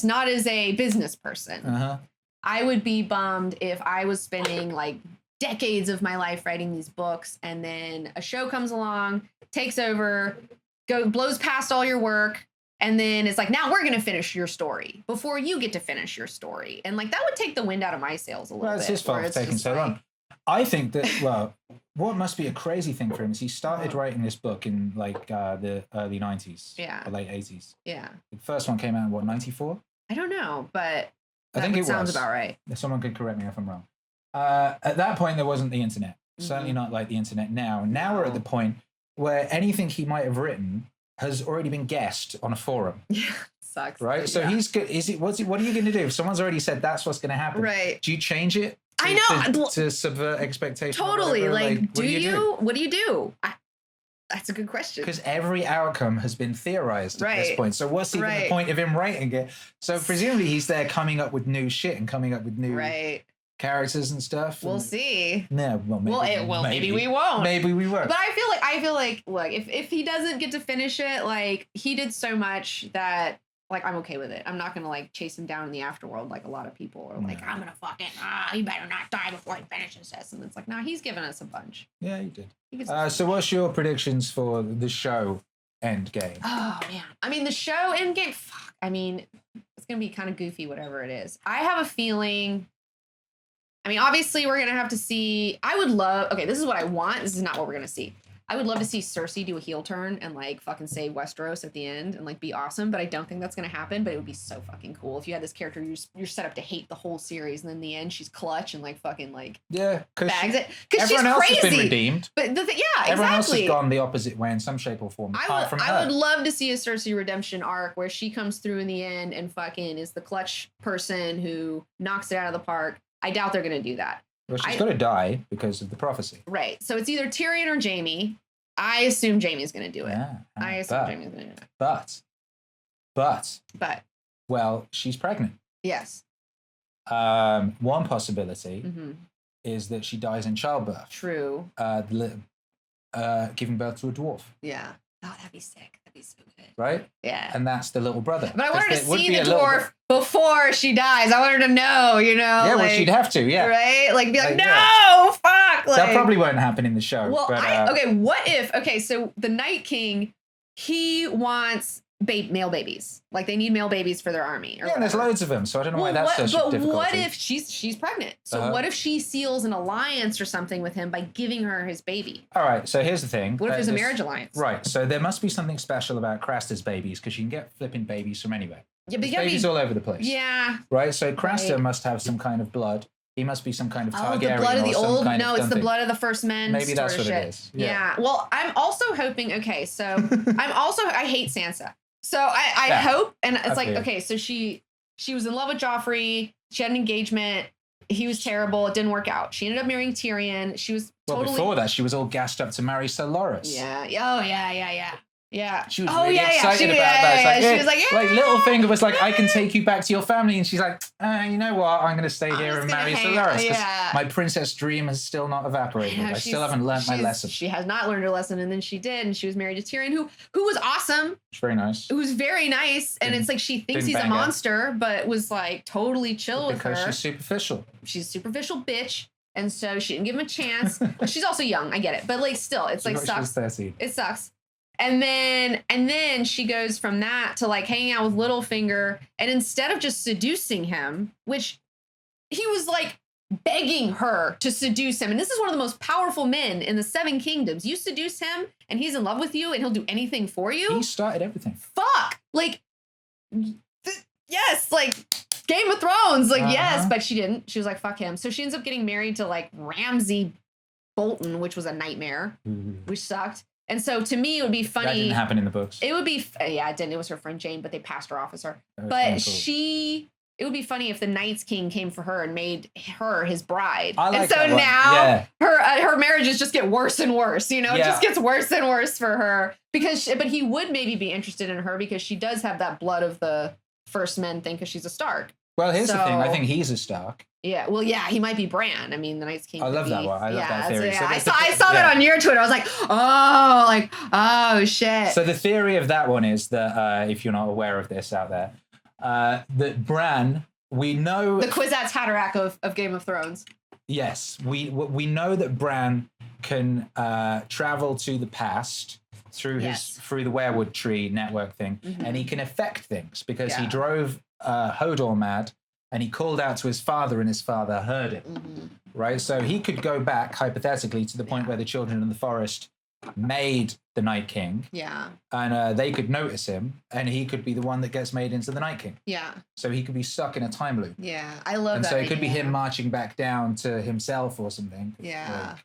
not as a business person. I would be bummed if I was spending like decades of my life writing these books and then a show comes along, takes over, blows past all your work, and then it's like, now we're going to finish your story before you get to finish your story. And like that would take the wind out of my sails a little bit. Well, it's his fault for taking so long. I think that, what must be a crazy thing for him is he started writing this book in like the early 90s. Yeah. Or late 80s. Yeah. The first one came out in what, 94? I don't know, but I think it sounds about right. Someone could correct me if I'm wrong. At that point, there wasn't the internet. Certainly not like the internet now. Now we're at the point where anything he might have written has already been guessed on a forum. Yeah, sucks. Right? So he's good. What are you going to do? If someone's already said that's what's going to happen, right? Do you change it? I know. To subvert expectations. Totally. Like do you? What do you do? That's a good question. Because every outcome has been theorized at this point. So what's even the point of him writing it? So presumably he's there coming up with new shit and coming up with new characters and stuff. We'll see. No, well, maybe we won't. Maybe we won't. But I feel like, look, if he doesn't get to finish it, like, he did so much that, like, I'm okay with it. I'm not gonna, like, chase him down in the afterworld like a lot of people are like, I'm gonna fucking, he better not die before he finishes this. And it's like, nah, he's given us a bunch. Yeah, he did. So what's your predictions for the show Endgame? Oh, man. I mean, the show Endgame, fuck. I mean, it's gonna be kind of goofy, whatever it is. I have a feeling... I mean, obviously, we're going to have to see... I would love... Okay, this is what I want. This is not what we're going to see. I would love to see Cersei do a heel turn and, like, fucking save Westeros at the end and, like, be awesome, but I don't think that's going to happen, but it would be so fucking cool if you had this character you're set up to hate the whole series, and then in the end, she's clutch and, like, fucking, like... Yeah, because everyone else crazy. has been redeemed. But exactly. Everyone else has gone the opposite way in some shape or form, apart from her. I would love to see a Cersei redemption arc where she comes through in the end and fucking is the clutch person who knocks it out of the park. I doubt they're going to do that. Well, she's got to die because of the prophecy. Right. So it's either Tyrion or Jaime. I assume Jaime's going to do it. Yeah. I assume Jaime's going to do it. But. Well, she's pregnant. Yes. One possibility is that she dies in childbirth. True. Giving birth to a dwarf. Yeah. Oh, that'd be sick. That'd be so good. Right? Yeah. And that's the little brother. But I want her to see the dwarf before she dies. I want her to know, you know. Yeah, like, well, she'd have to, yeah. Right? Like, be like, no, fuck. Like, that probably won't happen in the show. Well, but, okay, what if, so the Night King, he wants male babies. Like, they need male babies for their army. Yeah, and there's loads of them, so I don't know why that's such a difficulty. But what if she's pregnant? So what if she seals an alliance or something with him by giving her his baby? All right, so here's the thing. What if there's a marriage alliance? Right, so there must be something special about Craster's babies, because you can get flipping babies from anywhere. Yeah, but babies all over the place. Yeah. Right, so Craster must have some kind of blood. He must be some kind of Targaryen. Oh, the blood of the old? No, it's the blood of the first men. Maybe that's what it is. Yeah. Well, I'm also hoping, I hate Sansa. So I hope, and it's like, okay, so she was in love with Joffrey. She had an engagement. He was terrible. It didn't work out. She ended up marrying Tyrion. She was totally... Well, before that, she was all gassed up to marry Sir Loras. Yeah. Oh, yeah. Yeah. She was really excited about that. She was like, like Littlefinger was like, I can take you back to your family. And she's like, you know what? I'm going to stay here and marry Sir Loras. Yeah. My princess dream has still not evaporated. I still haven't learned my lesson. She has not learned her lesson. And then she did. And she was married to Tyrion, who was awesome. It's very nice. It was very nice. And it's like she thinks he's a monster, but was like totally chill with her. Because she's superficial. She's a superficial bitch. And so she didn't give him a chance. She's also young. I get it. But like still, it's like sucks. 30. It sucks. And then she goes from that to like hanging out with Littlefinger, and instead of just seducing him, which he was like begging her to seduce him. And this is one of the most powerful men in the Seven Kingdoms. You seduce him and he's in love with you and he'll do anything for you. He started everything. Fuck. Like, yes, like Game of Thrones. Like, yes, but she didn't. She was like, fuck him. So she ends up getting married to like Ramsay Bolton, which was a nightmare, which sucked. And so to me, it would be funny. That didn't happen in the books. It would be, it didn't. It was her friend Jane, but they passed her off as her. But it would be funny if the Night's King came for her and made her his bride. And so now her marriages just get worse and worse. You know, it just gets worse and worse for her but he would maybe be interested in her because she does have that blood of the first men thing because she's a Stark. Well, here's the thing. I think he's a Stark. Yeah, well, yeah, he might be Bran. I mean, the Night's King. I love that one. I love that theory. So I saw that on your Twitter. I was like, oh, shit. So the theory of that one is that, if you're not aware of this out there, that Bran, we know... The Kwisatz Haderach of Game of Thrones. Yes, we know that Bran can travel to the past through through the werewood tree network thing, and he can affect things because he drove Hodor mad. And he called out to his father, and his father heard him, right? So he could go back, hypothetically, to the point where the children in the forest made the Night King. Yeah. And they could notice him, and he could be the one that gets made into the Night King. Yeah. So he could be stuck in a time loop. Yeah, I love that. And so it could be him marching back down to himself or something. Yeah.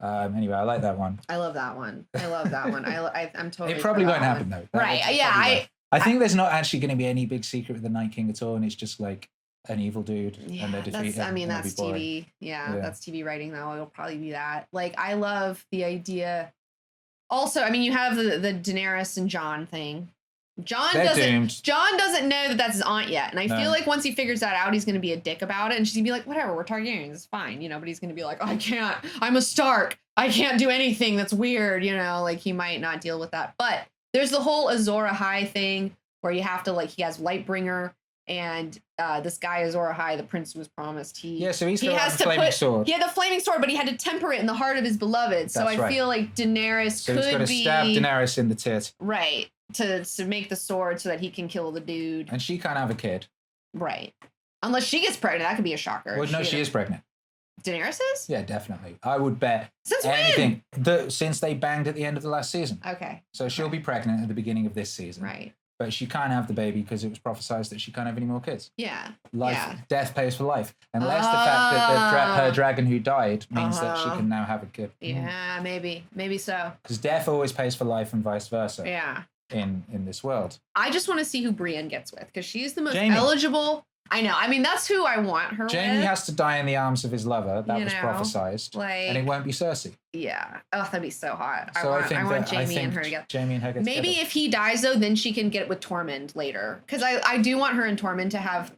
Anyway, I like that one. I love that one. I'm totally... It probably won't happen, though. Right, yeah. I think there's not actually going to be any big secret with the Night King at all, and it's just like an evil dude, and they defeat him. I mean, that's TV. Yeah, that's TV writing, though. It'll probably be that. Like, I love the idea. Also, I mean, you have the Daenerys and Jon thing. Jon doomed. doesn't know that that's his aunt yet, and I No. feel like once he figures that out, he's gonna be a dick about it, and she's gonna be like, "Whatever, we're Targaryens, it's fine," you know. But he's gonna be like, "I can't. I'm a Stark. I can't do anything that's weird," you know. Like he might not deal with that. But there's the whole Azor Ahai thing where you have to like he has Lightbringer, and this guy Azor Ahai, the prince who was promised, So he's got a flaming sword. He had the flaming sword, but he had to temper it in the heart of his beloved. So That's I right. feel like Daenerys So could he's got to be stab Daenerys in the tit. right to make the sword so that he can kill the dude. And she can't have a kid. Right. Unless she gets pregnant, that could be a shocker. Well, no, she is pregnant. Daenerys is? Yeah, definitely. I would bet Since anything. Since they banged at the end of the last season. Okay. So she'll be pregnant at the beginning of this season. Right. But she can't have the baby because it was prophesized that she can't have any more kids. Yeah. Life, Yeah. death pays for life. Unless the fact that her dragon who died means that she Uh-huh. can now have a kid. Yeah, maybe. Maybe so. Because death always pays for life and vice versa Yeah. in this world. I just want to see who Brienne gets with because she's the most Jamie. eligible. I know. I mean, that's who I want her Jamie with. has to die in the arms of his lover. That You was know, prophesized. like- And it won't be Cersei. Yeah. Oh, that'd be so hot. So I want Jamie think and her together. Jamie and her get Maybe together. if he dies though, then she can get it with Tormund later. Because I do want her and Tormund to have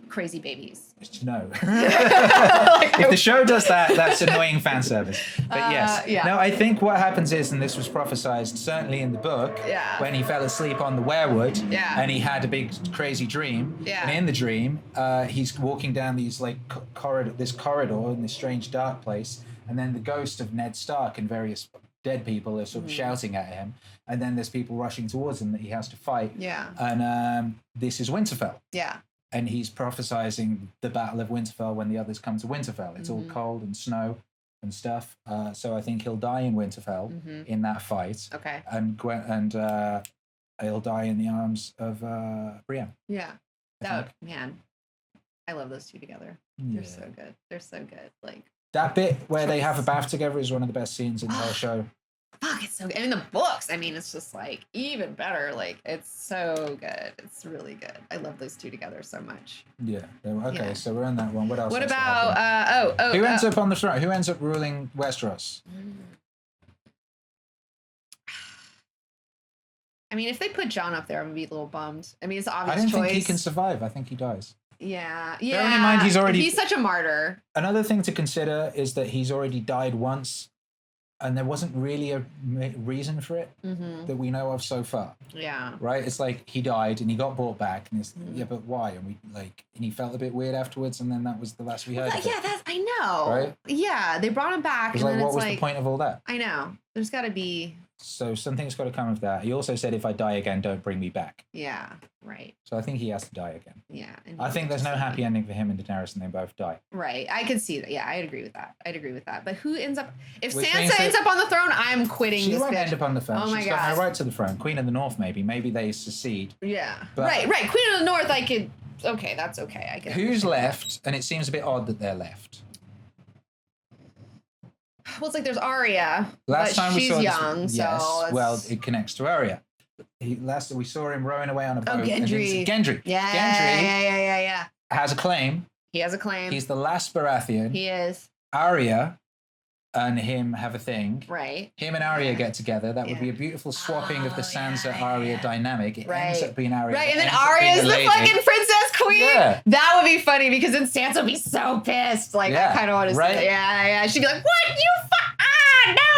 crazy babies. No. Like, If the show does that, that's annoying fan service. But yes. yeah. No, I think what happens is, and this was prophesized certainly in the book, Yeah. when he fell asleep on the werewood Yeah. and he had a big crazy dream. Yeah. And in the dream, he's walking down these like corridor in this strange dark place, and then the ghost of Ned Stark and various dead people are sort of shouting at him, and then there's people rushing towards him that he has to fight. Yeah. And this is Winterfell. Yeah. And he's prophesizing the Battle of Winterfell when the others come to Winterfell. It's all cold and snow and stuff. So I think he'll die in Winterfell in that fight. Okay. And he'll die in the arms of Brienne. Yeah. I That think. man. I love those two together. Yeah. They're so good. They're so good. Like That bit where they have a bath together is one of the best scenes in the whole show. fuck, it's so good. And in the books, I mean, it's just like even better. Like it's so good. It's really good. I love those two together so much. Yeah. Okay, Yeah. so we're on that one. What else? What has to about happen? Who ends up on the throne? Who ends up ruling Westeros? I mean, if they put Jon up there, I'm gonna be a little bummed. I mean, it's an obvious I don't choice. think he can survive. I think he dies. Yeah. Bearing in mind he's such a martyr. Another thing to consider is that he's already died once, and there wasn't really a reason for it that we know of so far. Yeah. Right? It's like he died and he got brought back, and it's yeah, but why? And he felt a bit weird afterwards, and then that was the last we heard. Of it. Yeah, I know. Right? Yeah, they brought him back, It's and like, then what it's was like, the point of all that? I know. There's got to be. So something's got to come of that. He also said, if I die again, don't bring me back. Yeah. Right. So I think he has to die again. Yeah. And I think there's no happy ending for him and Daenerys, and they both die. Right. I could see that. Yeah, I'd agree with that. But who ends up? If Which means Sansa that ends up on the throne, I'm quitting She this won't bitch. end up on the throne. Oh my She's got God. no right to the throne. Queen of the North, maybe. Maybe they secede. Yeah. But- right. Queen of the North, I could. Okay, that's okay. I could. Who's understand. left? And it seems a bit odd that they're left. Well, it's like there's Arya, Last but time we she's saw this- young, so yes, well, it's- it connects to Arya. Last we saw him rowing away on a boat. and Gendry. Gendry. yeah, Gendry yeah. has a claim. He has a claim. He's the last Baratheon. He is Arya and him have a thing. right. Him and Arya Yeah. get together. That would Yeah. be a beautiful swapping of the Oh, Sansa-Arya yeah. dynamic. It ends Right. up being Arya. Right, that and then ends up being Arya's the lady. fucking princess queen. Yeah. That would be funny because then Sansa would be so pissed. Like Yeah, I kind of want to right. see it. Yeah. She'd be like, "What you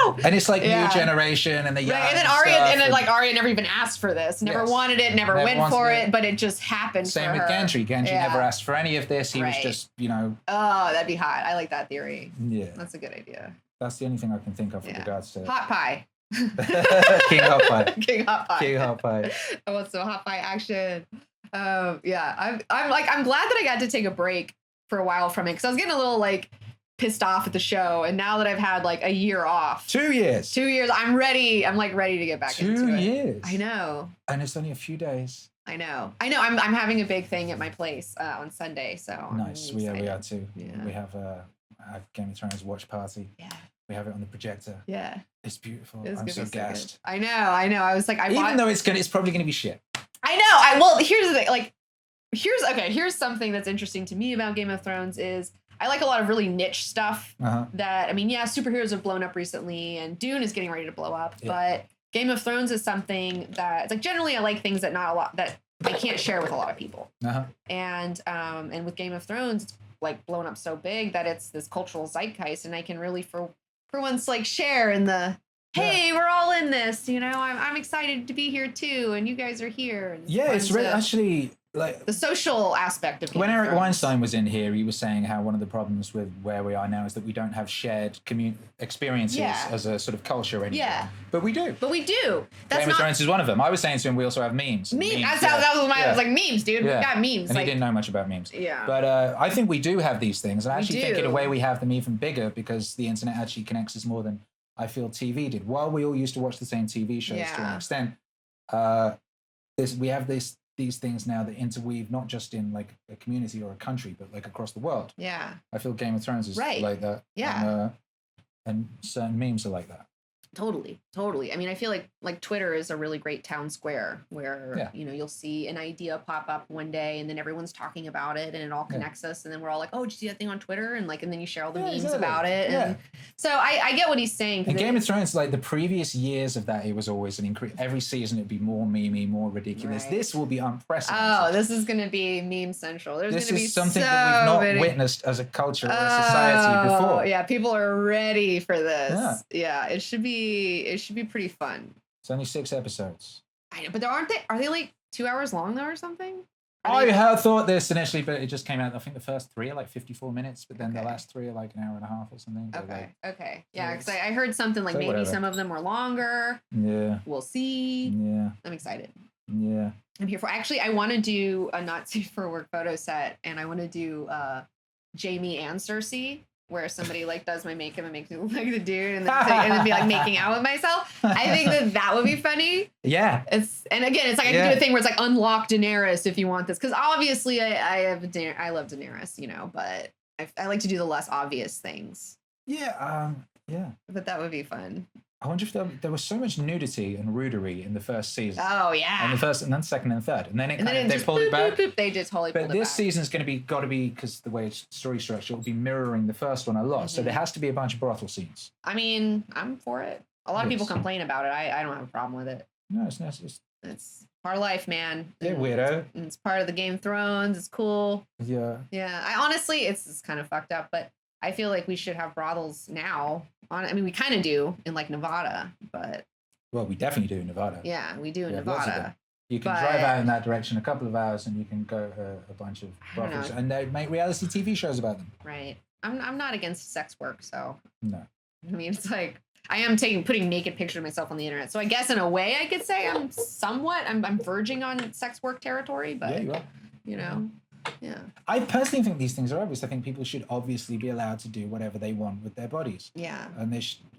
no!" And it's like Yeah. new generation and the young Right, and then Arya, stuff and then like Arya never even asked for this, never Yes. wanted it, never Never went wanted for it. it, but it just happened. Same for with her. Gendry. Gendry Yeah. never asked for any of this. He was Right. just, Oh, that'd be hot. I like that theory. yeah. That's a good idea. That's the only thing I can think of with Yeah. regards to Hot pie. King Hot Pie. King hot pie. King Hot Pie. I want some hot pie action. Yeah, I'm glad that I got to take a break for a while from it because I was getting a little like pissed off at the show, and now that I've had like a year off, 2 years. 2 years, I'm ready. I'm like ready to get back into 2 it. years. I know. And it's only a few days. I know. I'm having a big thing at my place on Sunday, so Nice. I'm We excited. are too. Yeah. We have a Game of Thrones watch party. Yeah. We have it on the projector. Yeah. It's beautiful. It's I'm gonna so be good. gassed. I know. I was like, Even though it's probably gonna be shit. I know. Well, here's the thing. Like, here's something that's interesting to me about Game of Thrones is I like a lot of really niche stuff Uh-huh. that, I mean, yeah, superheroes have blown up recently and Dune is getting ready to blow up, but Game of Thrones is something that, it's like, generally I like things that I can't share with a lot of people. Uh-huh. And with Game of Thrones, it's like blown up so big that it's this cultural zeitgeist, and I can really for once like share in the, hey, we're all in this, you know, I'm excited to be here too, and you guys are here. And it's actually like the social aspect of Game when of Eric Thrones. Weinstein was in here, he was saying how one of the problems with where we are now is that we don't have shared experiences as a sort of culture anymore. Yeah. But we do. Game of Thrones is one of them. I was saying to him, we also have memes. That was my, I was like, memes, dude. Yeah. We got memes. And he didn't know much about memes. Yeah. But I think we do have these things. And I actually think in a way we have them even bigger because the internet actually connects us more than I feel TV did. While we all used to watch the same TV shows to an extent, we have these things now that interweave not just in like a community or a country, but like across the world. Yeah. I feel Game of Thrones is like that. Yeah. And certain memes are like that. Totally. I mean, I feel like Twitter is a really great town square where, you know, you'll see an idea pop up one day and then everyone's talking about it and it all connects us. And then we're all like, oh, did you see that thing on Twitter? And then you share all the memes about it. And so I get what he's saying. And Game of Thrones, like the previous years of that, it was always an increase. Every season it'd be more memey, more ridiculous. Right. This will be unprecedented. Oh, this is going to be meme central. This is something that we've not witnessed as a culture or a society before. Yeah, people are ready for this. Yeah, it should be pretty fun. It's only 6 episodes. I know, but are they like 2 hours long though or something? I had thought this initially, but it just came out. I think the first 3 are like 54 minutes, but then the last 3 are like an hour and a half or something. Okay. Yeah, because I heard something like maybe some of them were longer. Yeah. We'll see. Yeah. I'm excited. Yeah. I'm here for. Actually, I want to do a not safe for work photo set, and I want to do Jamie and Cersei, where somebody like does my makeup and makes me look like the dude, and then be like making out with myself. I think that would be funny. Yeah. And again, it's like I can do a thing where it's like unlock Daenerys if you want this, because obviously I love Daenerys, you know, but I like to do the less obvious things. Yeah. But that would be fun. I wonder if there was so much nudity and rudery in the first season. Oh yeah. And the first, and then second and third, and then they pulled it back. They just totally pulled it back. But this season's got to be because the way it's story structure, it'll be mirroring the first one a lot. So there has to be a bunch of brothel scenes. I mean, I'm for it. A lot of people complain about it. I don't have a problem with it. No, it's nice. It's part of life, man. Yeah, weirdo. And it's part of the Game of Thrones. It's cool. Yeah. Yeah. I honestly, it's kind of fucked up, but I feel like we should have brothels now. I mean, we kind of do in like Nevada, but. Well, we definitely do in Nevada. Yeah, we do in Nevada. You can drive out in that direction a couple of hours and you can go a bunch of brothels. And they make reality TV shows about them. Right. I'm not against sex work, so. No. I mean, it's like, I am putting naked pictures of myself on the internet. So I guess in a way I could say I'm verging on sex work territory, but. Yeah, you are. You know. Yeah. I personally think these things are obvious. I think people should obviously be allowed to do whatever they want with their bodies. Yeah. And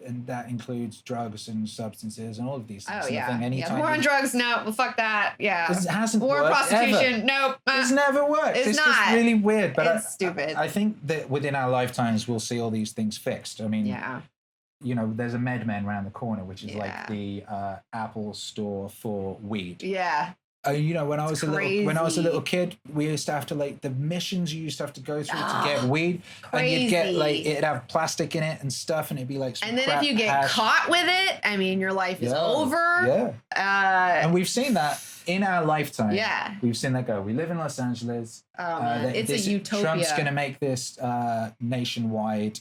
and that includes drugs and substances and all of these things. Oh, yeah. I think anytime War on drugs, no. Well, fuck that. Yeah. It hasn't War worked prostitution, ever. nope. It's never worked. It's not. just really weird. But it's stupid. I think that within our lifetimes, we'll see all these things fixed. I mean, you know, there's a MedMen around the corner, which is like the Apple store for weed. Yeah. You know, when I was a little kid, we used to have to like the missions you used to have to go through to get weed, and you'd get like it'd have plastic in it and stuff, and it'd be like some and then crap if you get hash. caught with it, I mean, your life is over. Yeah. And we've seen that in our lifetime. Yeah. We've seen that go. We live in Los Angeles. Oh man, it's a utopia. Trump's going to make this nationwide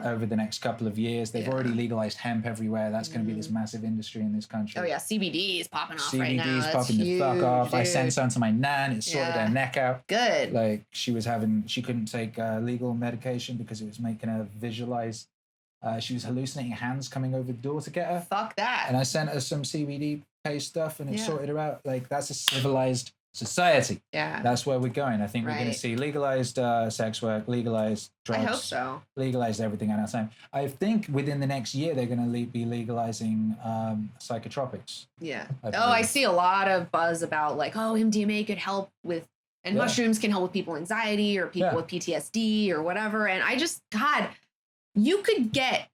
over the next couple of years. They've already legalized hemp everywhere. That's going to be this massive industry in this country. Oh yeah, CBD is popping off right now. CBD's popping the fuck off. Dude. I sent some to my nan. It sorted her neck out. Good. Like she couldn't take legal medication because it was making her visualize. She was hallucinating hands coming over the door to get her. Fuck that. And I sent her some CBD paste stuff and it sorted her out. Like that's a civilized society. Yeah. That's where we're going. I think we're going to see legalized sex work, legalized drugs. I hope so. Legalized everything at our time. I think within the next year they're going to be legalizing psychotropics. Yeah. I see a lot of buzz about like, MDMA could help with, and mushrooms can help with people with anxiety or people with PTSD or whatever. And I just, God, you could get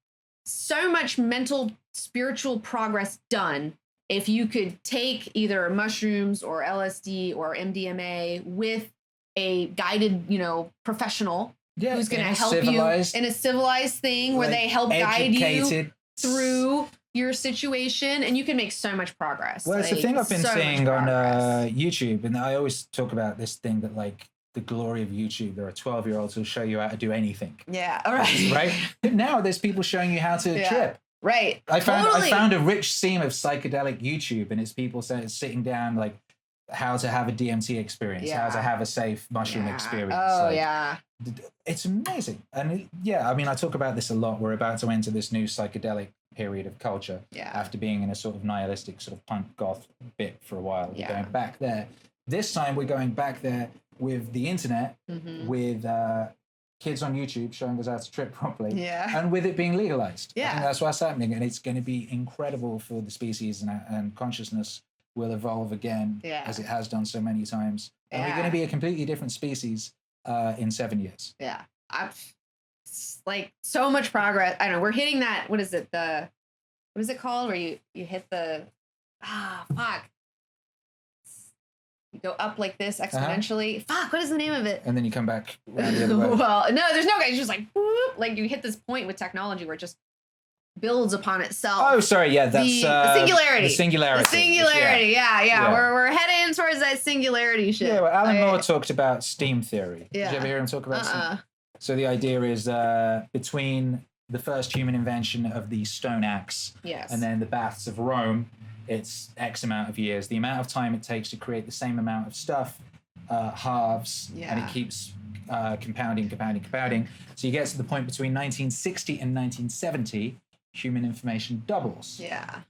so much mental, spiritual progress done if you could take either mushrooms or LSD or MDMA with a guided, professional who's going to help you civilized, in a civilized thing where they help guide you through your situation, and you can make so much progress. Well, it's the thing I've been seeing on YouTube, and I always talk about this thing that like the glory of YouTube. There are 12-year-olds who'll show you how to do anything. Yeah, all right. Right? But now there's people showing you how to trip. Right. I found a rich seam of psychedelic YouTube, and it's people sitting down like how to have a DMT experience, how to have a safe mushroom experience. Oh, like, yeah. It's amazing. And I mean, I talk about this a lot. We're about to enter this new psychedelic period of culture after being in a sort of nihilistic sort of punk goth bit for a while. We're going back there. This time we're going back there with the internet, with kids on YouTube showing us how to trip properly, and with it being legalized. I think that's what's happening, and it's going to be incredible for the species, and consciousness will evolve again as it has done so many times. And we're going to be a completely different species in 7 years. Yeah. Like so much progress. I don't know. We're hitting that. What is it? What is it called? Where you hit the, you go up like this exponentially. Fuck, what is the name of it? And then you come back around the other way. Well, no, there's no guy. It's just like, whoop, like you hit this point with technology where it just builds upon itself. Oh, sorry. Yeah, that's the singularity. The singularity. The singularity. Yeah. We're heading towards that singularity shit. Yeah, well, Alan Moore talked about steam theory. Yeah. Did you ever hear him talk about steam? So the idea is between the first human invention of the stone axe and then the baths of Rome, it's X amount of years. The amount of time it takes to create the same amount of stuff halves, and it keeps compounding. So you get to the point between 1960 and 1970, human information doubles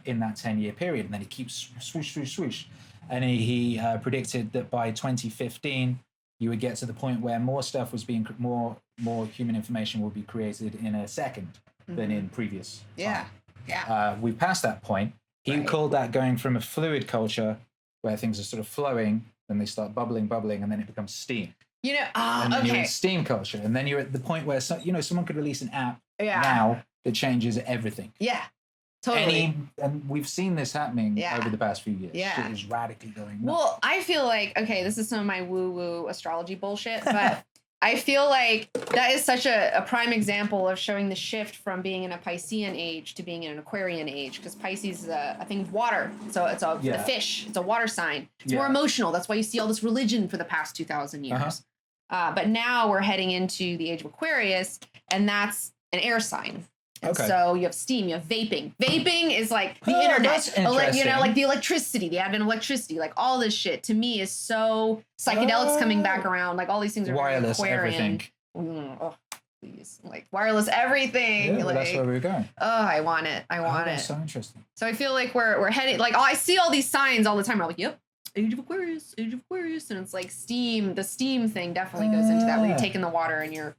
in that 10-year period, and then it keeps swoosh. And he predicted that by 2015, you would get to the point where more stuff was being, more human information will be created in a second than in previous time. We passed that point. He called that going from a fluid culture where things are sort of flowing, then they start bubbling, and then it becomes steam. You know, and then you're in steam culture, and then you're at the point where someone could release an app now that changes everything. Yeah, totally. And we've seen this happening over the past few years. Yeah, it is radically going nuts. Well, I feel like this is some of my woo-woo astrology bullshit, but I feel like that is such a prime example of showing the shift from being in a Piscean age to being in an Aquarian age, because Pisces is a thing of water. So it's the fish. It's a water sign. It's more emotional. That's why you see all this religion for the past 2,000 years. But now we're heading into the age of Aquarius, and that's an air sign. And so you have steam, you have vaping. Vaping is like the internet, like the electricity, the advent of electricity, like all this shit to me is so psychedelics coming back around. Like all these things are wireless Aquarian. Everything. Oh, please, like wireless everything. Yeah, that's where we're going. Oh, I want it. That's so interesting. So I feel like we're heading. Like I see all these signs all the time. I'm like, yep. Age of Aquarius, and it's like steam. The steam thing definitely goes into that, where you're taking the water and you're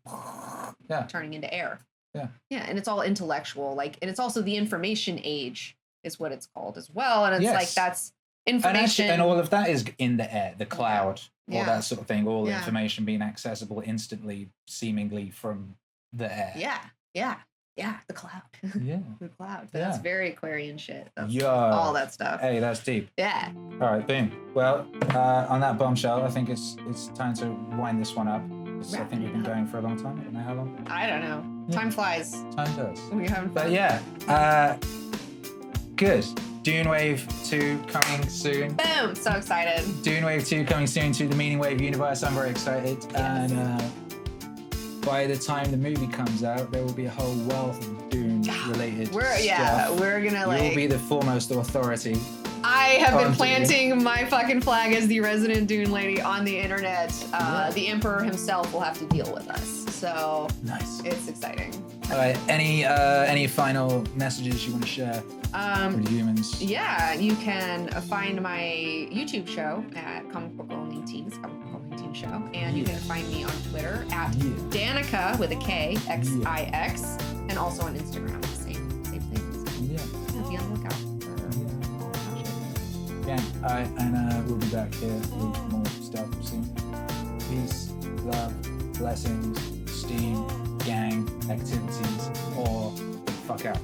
turning into air. Yeah, and it's all intellectual, and it's also the information age is what it's called as well, and it's like that's information, and all of that is in the air, the cloud, all that sort of thing, all the information being accessible instantly, seemingly from the air. The cloud. The cloud. That's very Aquarian shit. That's all that stuff. Hey, that's deep. Yeah. All right, boom. Well, on that bombshell, I think it's time to wind this one up. I think we've been going for a long time. I don't know how long. I don't know. Time flies. Time does. We're having fun. But yeah, good. DUNEWAVE 2 coming soon. Boom! So excited. DUNEWAVE 2 coming soon to the MEANINGWAVE universe. I'm very excited. Yes. And by the time the movie comes out, there will be a whole wealth of Dune-related stuff. We're gonna You'll be the foremost authority. I have been planting my fucking flag as the resident Dune lady on the internet. The Emperor himself will have to deal with us. So nice. It's exciting. All right. Any final messages you want to share with humans? Yeah, you can find my YouTube show at Comic Book Girl 19, Comic Book Girl 19 Show, and you can find me on Twitter at Danika with a K XIX, and also on Instagram. Same things. Yeah. Be on the lookout. Yeah, and we'll be back here with more stuff soon. Peace, love, blessings, steam, gang, activities, or fuck out.